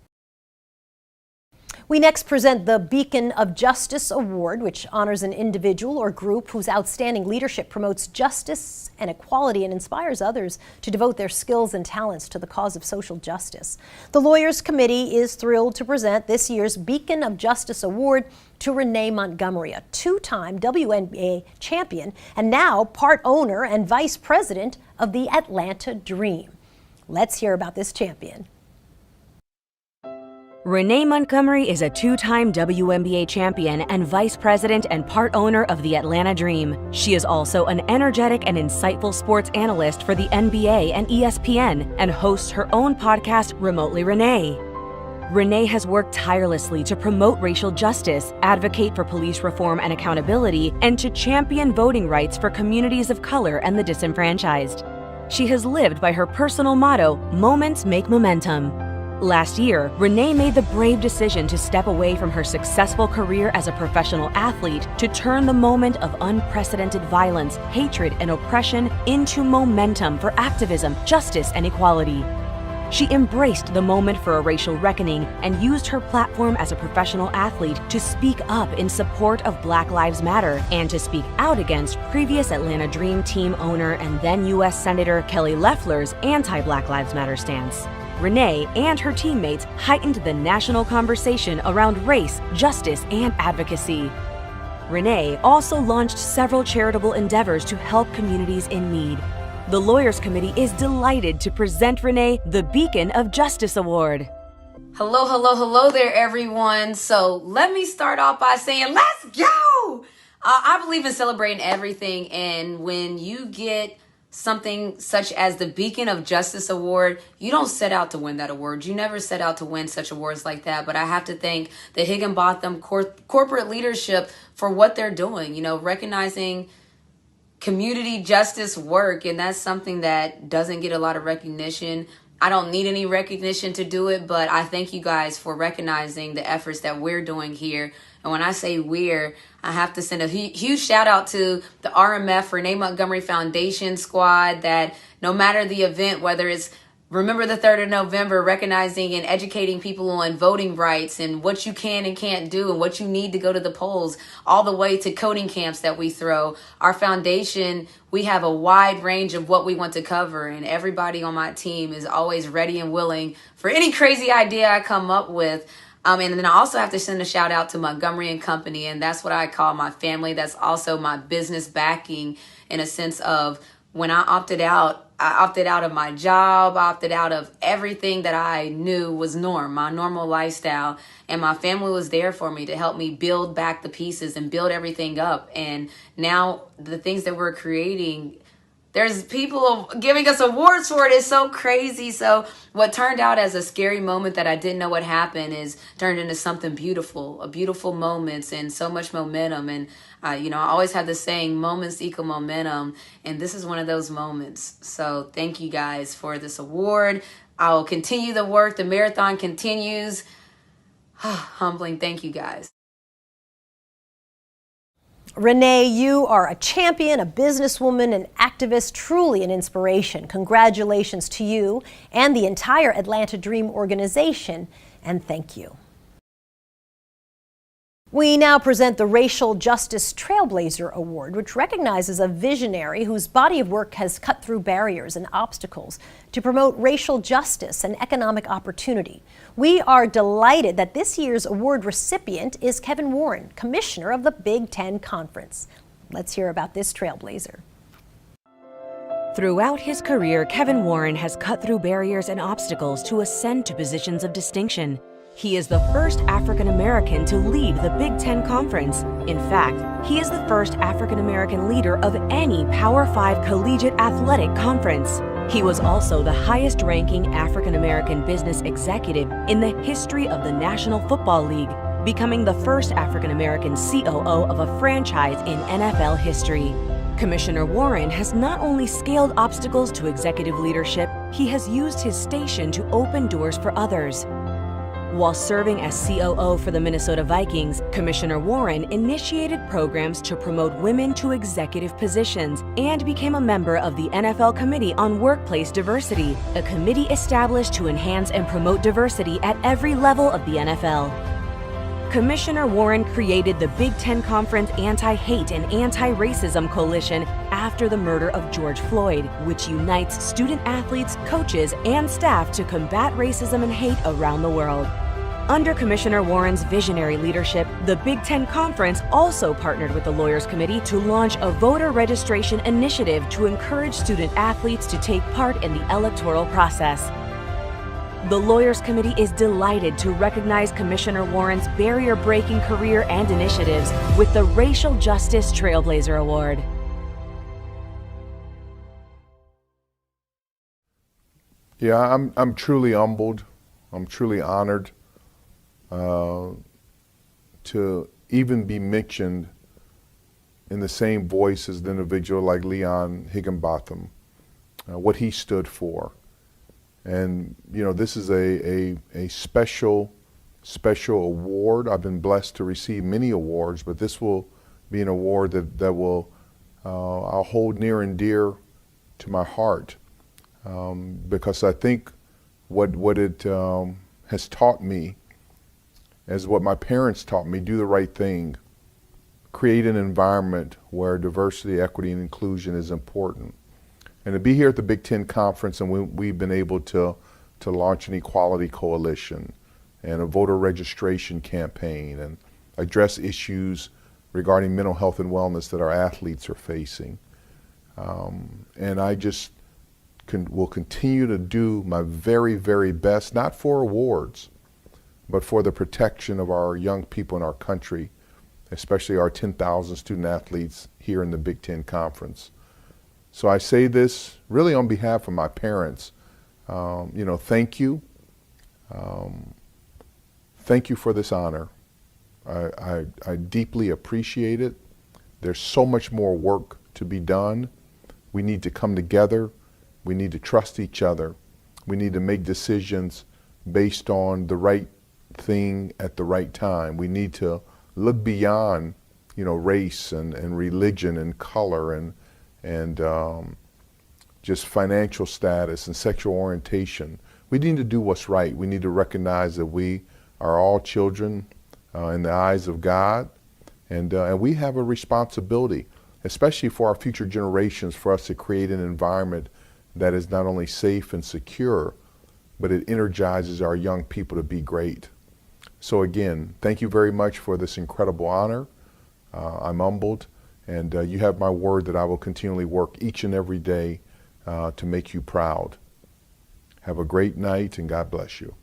We next present the Beacon of Justice Award, which honors an individual or group whose outstanding leadership promotes justice and equality and inspires others to devote their skills and talents to the cause of social justice. The Lawyers Committee is thrilled to present this year's Beacon of Justice Award to Renee Montgomery, a two-time WNBA champion and now part owner and vice president of the Atlanta Dream. Let's hear about this champion. Renee Montgomery is a two-time WNBA champion and vice president and part owner of the Atlanta Dream. She is also an energetic and insightful sports analyst for the NBA and ESPN and hosts her own podcast, Remotely Renee. Renee has worked tirelessly to promote racial justice, advocate for police reform and accountability, and to champion voting rights for communities of color and the disenfranchised. She has lived by her personal motto, "Moments make momentum." Last year, Renee made the brave decision to step away from her successful career as a professional athlete to turn the moment of unprecedented violence, hatred, and oppression into momentum for activism, justice, and equality. She embraced the moment for a racial reckoning and used her platform as a professional athlete to speak up in support of Black Lives Matter and to speak out against previous Atlanta Dream Team owner and then U.S. Senator Kelly Loeffler's anti-Black Lives Matter stance. Renee and her teammates heightened the national conversation around race, justice, and advocacy. Renee also launched several charitable endeavors to help communities in need. The Lawyers Committee is delighted to present Renee the Beacon of Justice Award. Hello, hello, hello there, everyone. So let me start off by saying, let's go! I believe in celebrating everything, and when you get something such as the Beacon of Justice Award, you don't set out to win that award. You never set out to win such awards like that. But I have to thank the Higginbotham corporate leadership for what they're doing, recognizing community justice work. And that's something that doesn't get a lot of recognition. I don't need any recognition to do it, but I thank you guys for recognizing the efforts that we're doing here. And when I say we're, I have to send a huge shout out to the RMF, Renee Montgomery Foundation squad, that no matter the event, whether it's Remember the 3rd of November, recognizing and educating people on voting rights and what you can and can't do and what you need to go to the polls, all the way to coding camps that we throw. Our foundation, we have a wide range of what we want to cover, and everybody on my team is always ready and willing for any crazy idea I come up with. And then I also have to send a shout out to Montgomery & Company, and that's what I call my family. That's also my business backing, in a sense of when I opted out of my job, opted out of everything that I knew was my normal lifestyle. And my family was there for me to help me build back the pieces and build everything up. And now the things that we're creating, there's people giving us awards for it. It's so crazy. So what turned out as a scary moment that I didn't know what happened is turned into something beautiful, beautiful moments and so much momentum. And I always have the saying, moments equal momentum. And this is one of those moments. So thank you guys for this award. I will continue the work. The marathon continues. Humbling. Thank you guys. Renee, you are a champion, a businesswoman, an activist, truly an inspiration. Congratulations to you and the entire Atlanta Dream organization. and thank you. We now present the Racial Justice Trailblazer Award, which recognizes a visionary whose body of work has cut through barriers and obstacles to promote racial justice and economic opportunity. We are delighted that this year's award recipient is Kevin Warren, Commissioner of the Big Ten Conference. Let's hear about this trailblazer. Throughout his career, Kevin Warren has cut through barriers and obstacles to ascend to positions of distinction. He is the first African American to lead the Big Ten Conference. In fact, he is the first African American leader of any Power 5 collegiate athletic conference. He was also the highest ranking African American business executive in the history of the National Football League, becoming the first African American COO of a franchise in NFL history. Commissioner Warren has not only scaled obstacles to executive leadership, he has used his station to open doors for others. While serving as COO for the Minnesota Vikings, Commissioner Warren initiated programs to promote women to executive positions and became a member of the NFL Committee on Workplace Diversity, a committee established to enhance and promote diversity at every level of the NFL. Commissioner Warren created the Big Ten Conference Anti-Hate and Anti-Racism Coalition after the murder of George Floyd, which unites student athletes, coaches, and staff to combat racism and hate around the world. Under Commissioner Warren's visionary leadership, the Big Ten Conference also partnered with the Lawyers Committee to launch a voter registration initiative to encourage student athletes to take part in the electoral process. The Lawyers Committee is delighted to recognize Commissioner Warren's barrier-breaking career and initiatives with the Racial Justice Trailblazer Award. Yeah, I'm truly humbled. I'm truly honored to even be mentioned in the same voice as an individual like Leon Higginbotham, what he stood for. And, you know, this is a special award. I've been blessed to receive many awards, but this will be an award that will I'll hold near and dear to my heart, because I think what it has taught me is what my parents taught me: do the right thing, create an environment where diversity, equity, and inclusion is important. And to be here at the Big Ten Conference, and we've been able to launch an equality coalition and a voter registration campaign and address issues regarding mental health and wellness that our athletes are facing. And I just will continue to do my very, very best, not for awards, but for the protection of our young people in our country, especially our 10,000 student athletes here in the Big Ten Conference. So I say this really on behalf of my parents. You know, thank you. Thank you for this honor. I deeply appreciate it. There's so much more work to be done. We need to come together. We need to trust each other. We need to make decisions based on the right thing at the right time. We need to look beyond, you know, race and religion and color and just financial status and sexual orientation. We need to do what's right. We need to recognize that we are all children in the eyes of God, and we have a responsibility, especially for our future generations, for us to create an environment that is not only safe and secure, but it energizes our young people to be great. So again, thank you very much for this incredible honor. I'm humbled. And you have my word that I will continually work each and every day to make you proud. Have a great night, and God bless you.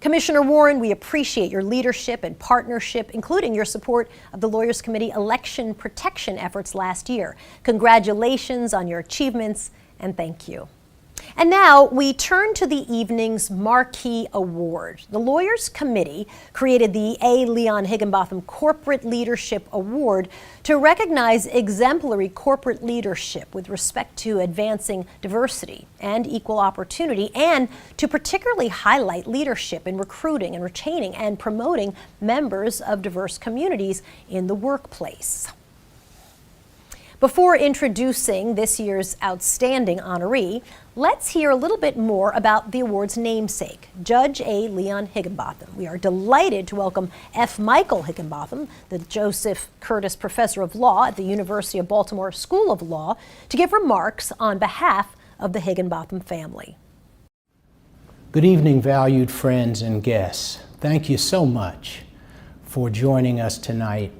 Commissioner Warren, we appreciate your leadership and partnership, including your support of the Lawyers Committee election protection efforts last year. Congratulations on your achievements, and thank you. And now we turn to the evening's Marquee Award. The Lawyers Committee created the A. Leon Higginbotham Corporate Leadership Award to recognize exemplary corporate leadership with respect to advancing diversity and equal opportunity, and to particularly highlight leadership in recruiting and retaining and promoting members of diverse communities in the workplace. Before introducing this year's outstanding honoree, let's hear a little bit more about the award's namesake, Judge A. Leon Higginbotham. We are delighted to welcome F. Michael Higginbotham, the Joseph Curtis Professor of Law at the University of Baltimore School of Law, to give remarks on behalf of the Higginbotham family. Good evening, valued friends and guests. Thank you so much for joining us tonight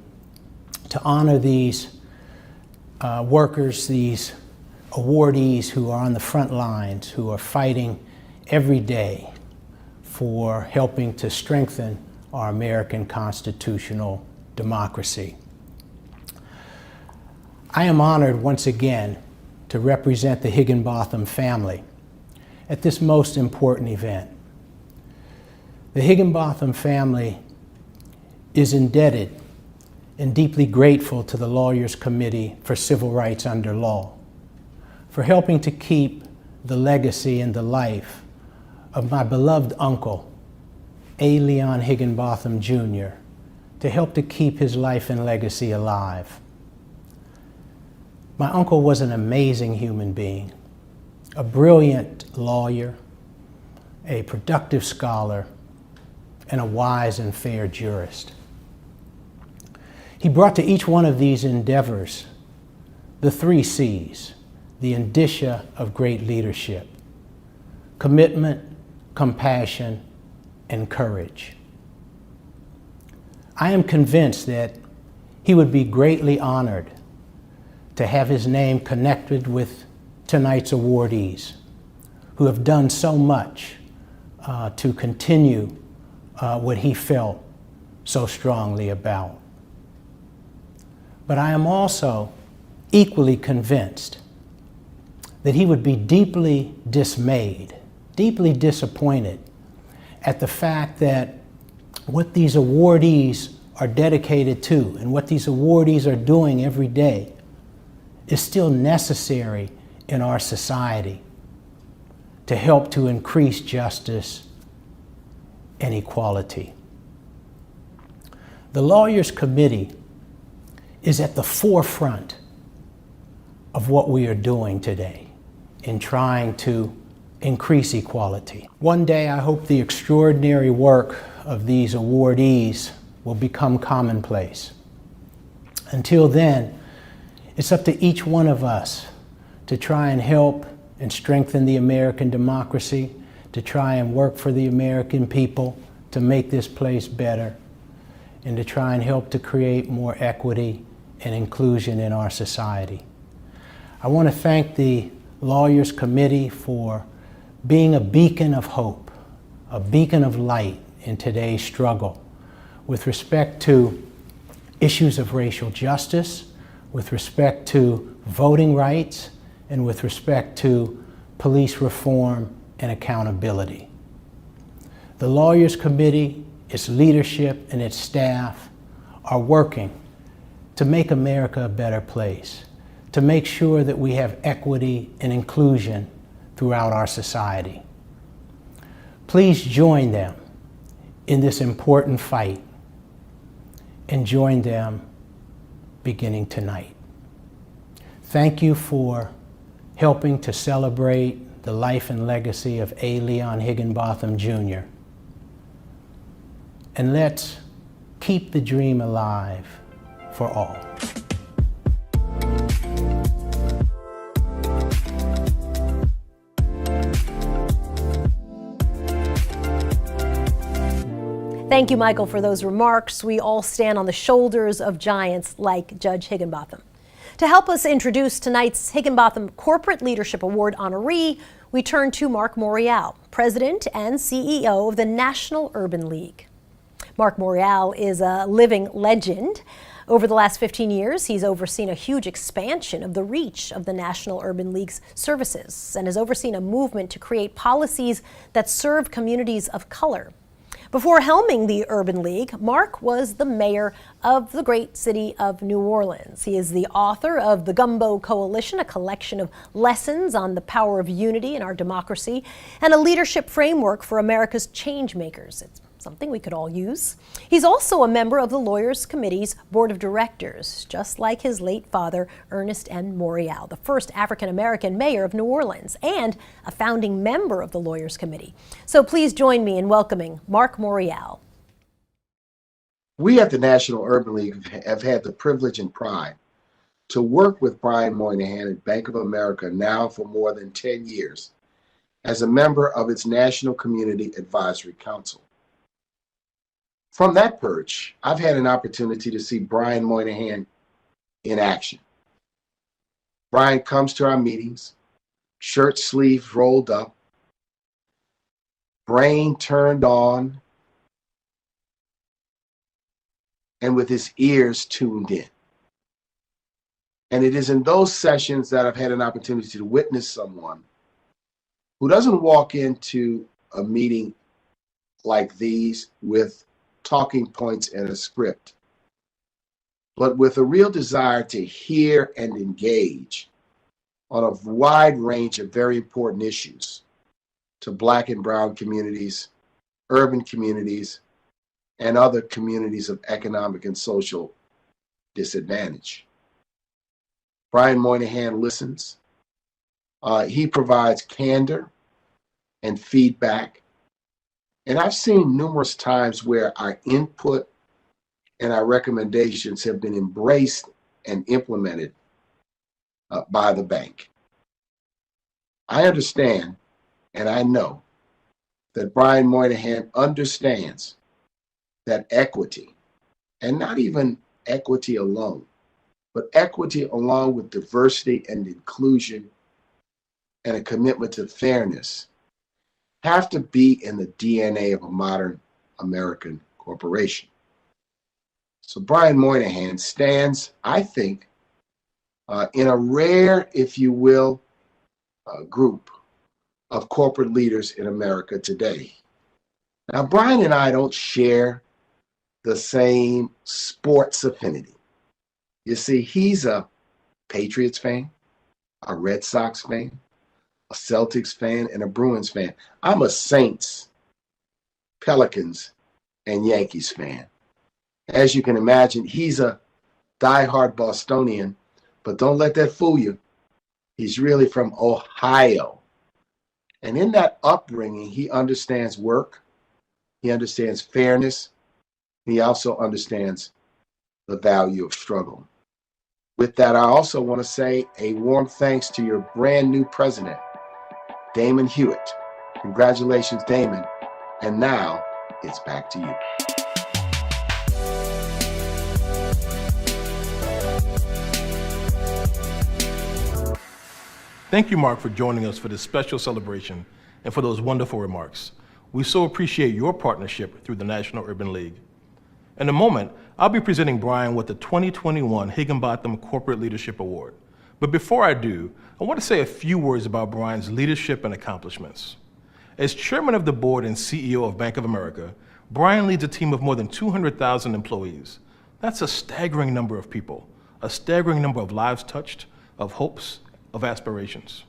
to honor these workers, these awardees who are on the front lines, who are fighting every day for helping to strengthen our American constitutional democracy. I am honored once again to represent the Higginbotham family at this most important event. The Higginbotham family is indebted and deeply grateful to the Lawyers Committee for Civil Rights Under Law for helping to keep the legacy and the life of my beloved uncle, A. Leon Higginbotham Jr., to help to keep his life and legacy alive. My uncle was an amazing human being, a brilliant lawyer, a productive scholar, and a wise and fair jurist. He brought to each one of these endeavors the 3 C's, the indicia of great leadership: commitment, compassion, and courage. I am convinced that he would be greatly honored to have his name connected with tonight's awardees, who have done so much to continue what he felt so strongly about. But I am also equally convinced that he would be deeply dismayed, deeply disappointed at the fact that what these awardees are dedicated to and what these awardees are doing every day is still necessary in our society to help to increase justice and equality. The Lawyers Committee is at the forefront of what we are doing today in trying to increase equality. One day, I hope the extraordinary work of these awardees will become commonplace. Until then, it's up to each one of us to try and help and strengthen the American democracy, to try and work for the American people to make this place better, and to try and help to create more equity and inclusion in our society. I want to thank the Lawyers Committee for being a beacon of hope, a beacon of light in today's struggle with respect to issues of racial justice, with respect to voting rights, and with respect to police reform and accountability. The Lawyers Committee, its leadership, and its staff are working to make America a better place, to make sure that we have equity and inclusion throughout our society. Please join them in this important fight and join them beginning tonight. Thank you for helping to celebrate the life and legacy of A. Leon Higginbotham Jr. And let's keep the dream alive for all. Thank you, Michael, for those remarks. We all stand on the shoulders of giants like Judge Higginbotham. To help us introduce tonight's Higginbotham Corporate Leadership Award honoree, we turn to Mark Morial, President and CEO of the National Urban League. Mark Morial is a living legend. Over the last 15 years, he's overseen a huge expansion of the reach of the National Urban League's services and has overseen a movement to create policies that serve communities of color. Before helming the Urban League, Mark was the mayor of the great city of New Orleans. He is the author of the Gumbo Coalition, a collection of lessons on the power of unity in our democracy, and a leadership framework for America's change makers. It's something we could all use. He's also a member of the Lawyers Committee's Board of Directors, just like his late father, Ernest N. Morial, the first African-American mayor of New Orleans, and a founding member of the Lawyers Committee. So please join me in welcoming Mark Morial. We at the National Urban League have had the privilege and pride to work with Brian Moynihan at Bank of America now for more than 10 years as a member of its National Community Advisory Council. From that perch, I've had an opportunity to see Brian Moynihan in action. Brian comes to our meetings, shirt sleeves rolled up, brain turned on, and with his ears tuned in. And it is in those sessions that I've had an opportunity to witness someone who doesn't walk into a meeting like these with talking points and a script, but with a real desire to hear and engage on a wide range of very important issues to Black and brown communities, urban communities, and other communities of economic and social disadvantage. Brian Moynihan listens. He provides candor and feedback. And I've seen numerous times where our input and our recommendations have been embraced and implemented by the bank. I understand and I know that Brian Moynihan understands that equity, and not even equity alone, but equity along with diversity and inclusion and a commitment to fairness have to be in the DNA of a modern American corporation. So Brian Moynihan stands, I think, in a rare, if you will, group of corporate leaders in America today. Now, Brian and I don't share the same sports affinity. You see, he's a Patriots fan, a Red Sox fan, a Celtics fan, and a Bruins fan. I'm a Saints, Pelicans, and Yankees fan. As you can imagine, he's a diehard Bostonian, but don't let that fool you. He's really from Ohio. And in that upbringing, he understands work, he understands fairness, he also understands the value of struggle. With that, I also want to say a warm thanks to your brand new president, Damon Hewitt. Congratulations, Damon. And now it's back to you. Thank you, Mark, for joining us for this special celebration and for those wonderful remarks. We so appreciate your partnership through the National Urban League. In a moment, I'll be presenting Brian with the 2021 Higginbotham Corporate Leadership Award. But before I do, I want to say a few words about Brian's leadership and accomplishments. As chairman of the board and CEO of Bank of America, Brian leads a team of more than 200,000 employees. That's a staggering number of people, a staggering number of lives touched, of hopes, of aspirations.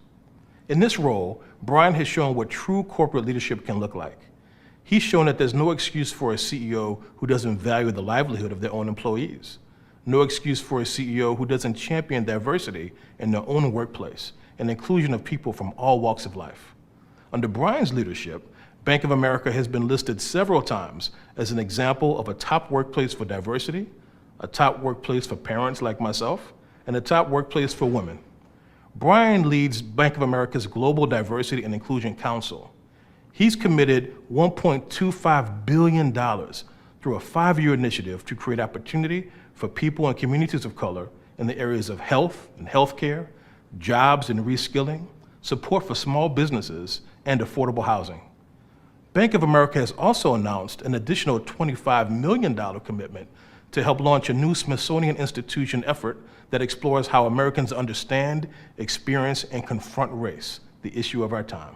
In this role, Brian has shown what true corporate leadership can look like. He's shown that there's no excuse for a CEO who doesn't value the livelihood of their own employees. No excuse for a CEO who doesn't champion diversity in their own workplace and inclusion of people from all walks of life. Under Brian's leadership, Bank of America has been listed several times as an example of a top workplace for diversity, a top workplace for parents like myself, and a top workplace for women. Brian leads Bank of America's Global Diversity and Inclusion Council. He's committed $1.25 billion through a 5-year initiative to create opportunity for people and communities of color in the areas of health and healthcare, jobs and reskilling, support for small businesses, and affordable housing. Bank of America has also announced an additional $25 million commitment to help launch a new Smithsonian Institution effort that explores how Americans understand, experience, and confront race, the issue of our time.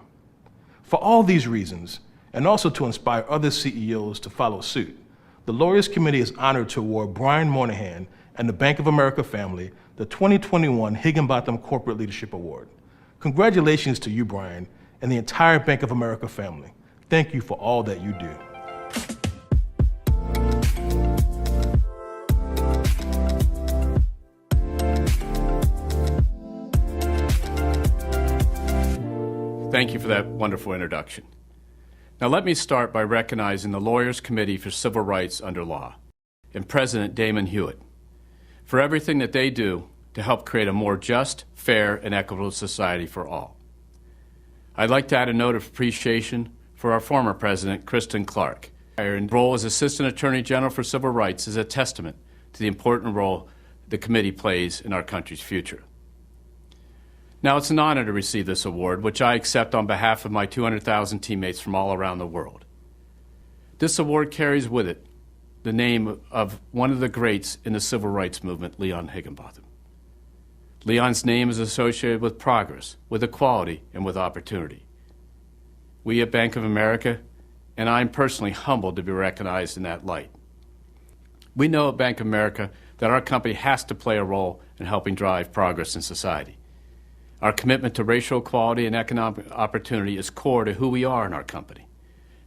For all these reasons, and also to inspire other CEOs to follow suit, the Lawyers Committee is honored to award Brian Moynihan and the Bank of America family the 2021 Higginbotham Corporate Leadership Award. Congratulations to you, Brian, and the entire Bank of America family. Thank you for all that you do. Thank you for that wonderful introduction. Now let me start by recognizing the Lawyers Committee for Civil Rights Under Law and President Damon Hewitt for everything that they do to help create a more just, fair, and equitable society for all. I'd like to add a note of appreciation for our former president, Kristen Clark. Her role as Assistant Attorney General for Civil Rights is a testament to the important role the committee plays in our country's future. Now, it's an honor to receive this award, which I accept on behalf of my 200,000 teammates from all around the world. This award carries with it the name of one of the greats in the civil rights movement, Leon Higginbotham. Leon's name is associated with progress, with equality, and with opportunity. We at Bank of America, and I'm personally humbled to be recognized in that light. We know at Bank of America that our company has to play a role in helping drive progress in society. Our commitment to racial equality and economic opportunity is core to who we are in our company.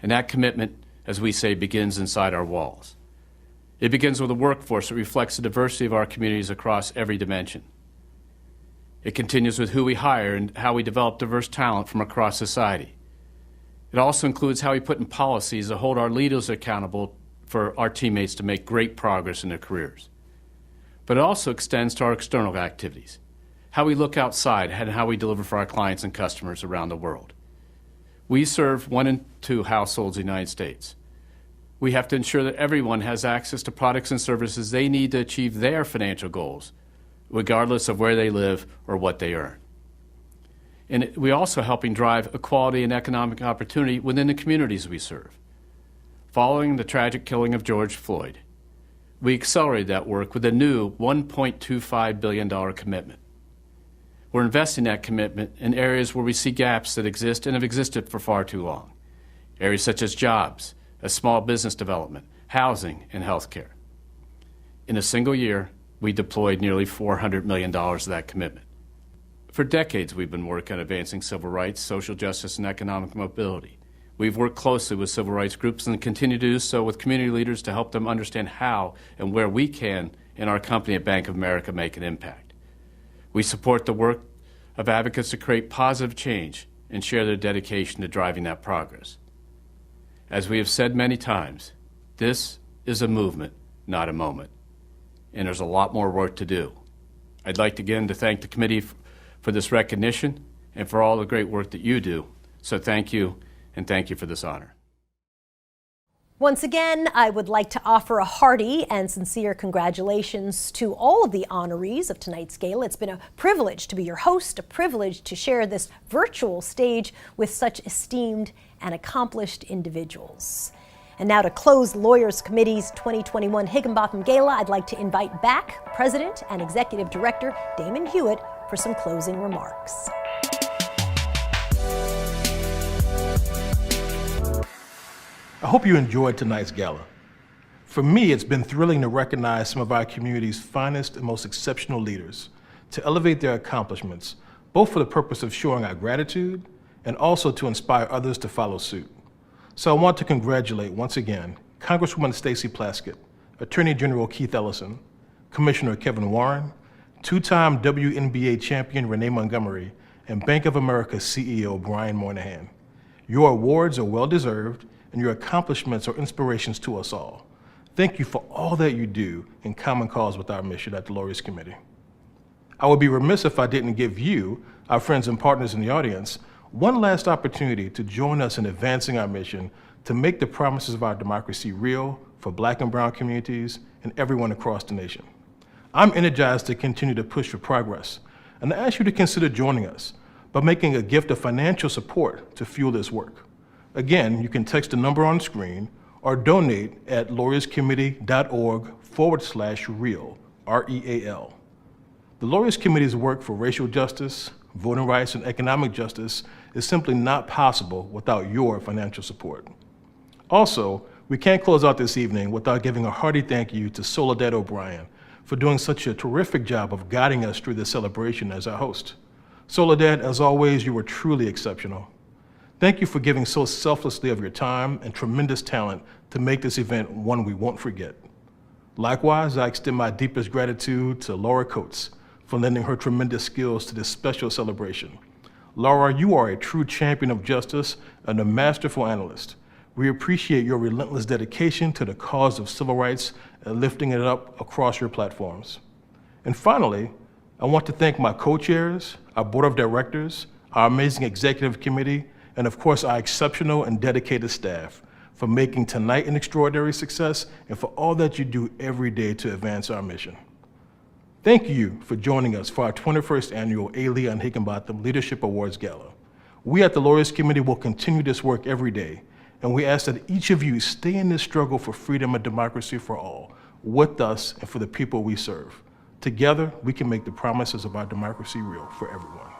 And that commitment, as we say, begins inside our walls. It begins with a workforce that reflects the diversity of our communities across every dimension. It continues with who we hire and how we develop diverse talent from across society. It also includes how we put in policies that hold our leaders accountable for our teammates to make great progress in their careers. But it also extends to our external activities, how we look outside and how we deliver for our clients and customers around the world. We serve 1 in 2 households in the United States. We have to ensure that everyone has access to products and services they need to achieve their financial goals, regardless of where they live or what they earn. And we're also helping drive equality and economic opportunity within the communities we serve. Following the tragic killing of George Floyd, we accelerated that work with a new $1.25 billion commitment. We're investing that commitment in areas where we see gaps that exist and have existed for far too long. Areas such as jobs, as small business development, housing, and healthcare. In a single year, we deployed nearly $400 million of that commitment. For decades, we've been working on advancing civil rights, social justice, and economic mobility. We've worked closely with civil rights groups and continue to do so with community leaders to help them understand how and where we can, in our company at Bank of America, make an impact. We support the work of advocates to create positive change and share their dedication to driving that progress. As we have said many times, this is a movement, not a moment, and there's a lot more work to do. I'd like again to thank the committee for this recognition and for all the great work that you do. So thank you, and thank you for this honor. Once again, I would like to offer a hearty and sincere congratulations to all of the honorees of tonight's gala. It's been a privilege to be your host, a privilege to share this virtual stage with such esteemed and accomplished individuals. And now to close the Lawyers Committee's 2021 Higginbotham Gala, I'd like to invite back President and Executive Director Damon Hewitt for some closing remarks. I hope you enjoyed tonight's gala. For me, it's been thrilling to recognize some of our community's finest and most exceptional leaders, to elevate their accomplishments, both for the purpose of showing our gratitude and also to inspire others to follow suit. So I want to congratulate once again Congresswoman Stacy Plaskett, Attorney General Keith Ellison, Commissioner Kevin Warren, two-time WNBA champion Renee Montgomery, and Bank of America CEO Brian Moynihan. Your awards are well-deserved, and your accomplishments are inspirations to us all. Thank you for all that you do in common cause with our mission at the Lawyers Committee. I would be remiss if I didn't give you, our friends and partners in the audience, one last opportunity to join us in advancing our mission to make the promises of our democracy real for Black and brown communities and everyone across the nation. I'm energized to continue to push for progress, and I ask you to consider joining us by making a gift of financial support to fuel this work. Again, you can text the number on screen or donate at lawyerscommittee.org/real, R-E-A-L. The Lawyers Committee's work for racial justice, voting rights, and economic justice is simply not possible without your financial support. Also, we can't close out this evening without giving a hearty thank you to Soledad O'Brien for doing such a terrific job of guiding us through this celebration as our host. Soledad, as always, you were truly exceptional. Thank you for giving so selflessly of your time and tremendous talent to make this event one we won't forget. Likewise, I extend my deepest gratitude to Laura Coates for lending her tremendous skills to this special celebration. Laura, you are a true champion of justice and a masterful analyst. We appreciate your relentless dedication to the cause of civil rights and lifting it up across your platforms. And finally, I want to thank my co-chairs, our board of directors, our amazing executive committee, and of course our exceptional and dedicated staff for making tonight an extraordinary success and for all that you do every day to advance our mission. Thank you for joining us for our 21st annual A. Leon Higginbotham Leadership Awards Gala. We at the Lawyers Committee will continue this work every day, and we ask that each of you stay in this struggle for freedom and democracy for all, with us and for the people we serve. Together, we can make the promises of our democracy real for everyone.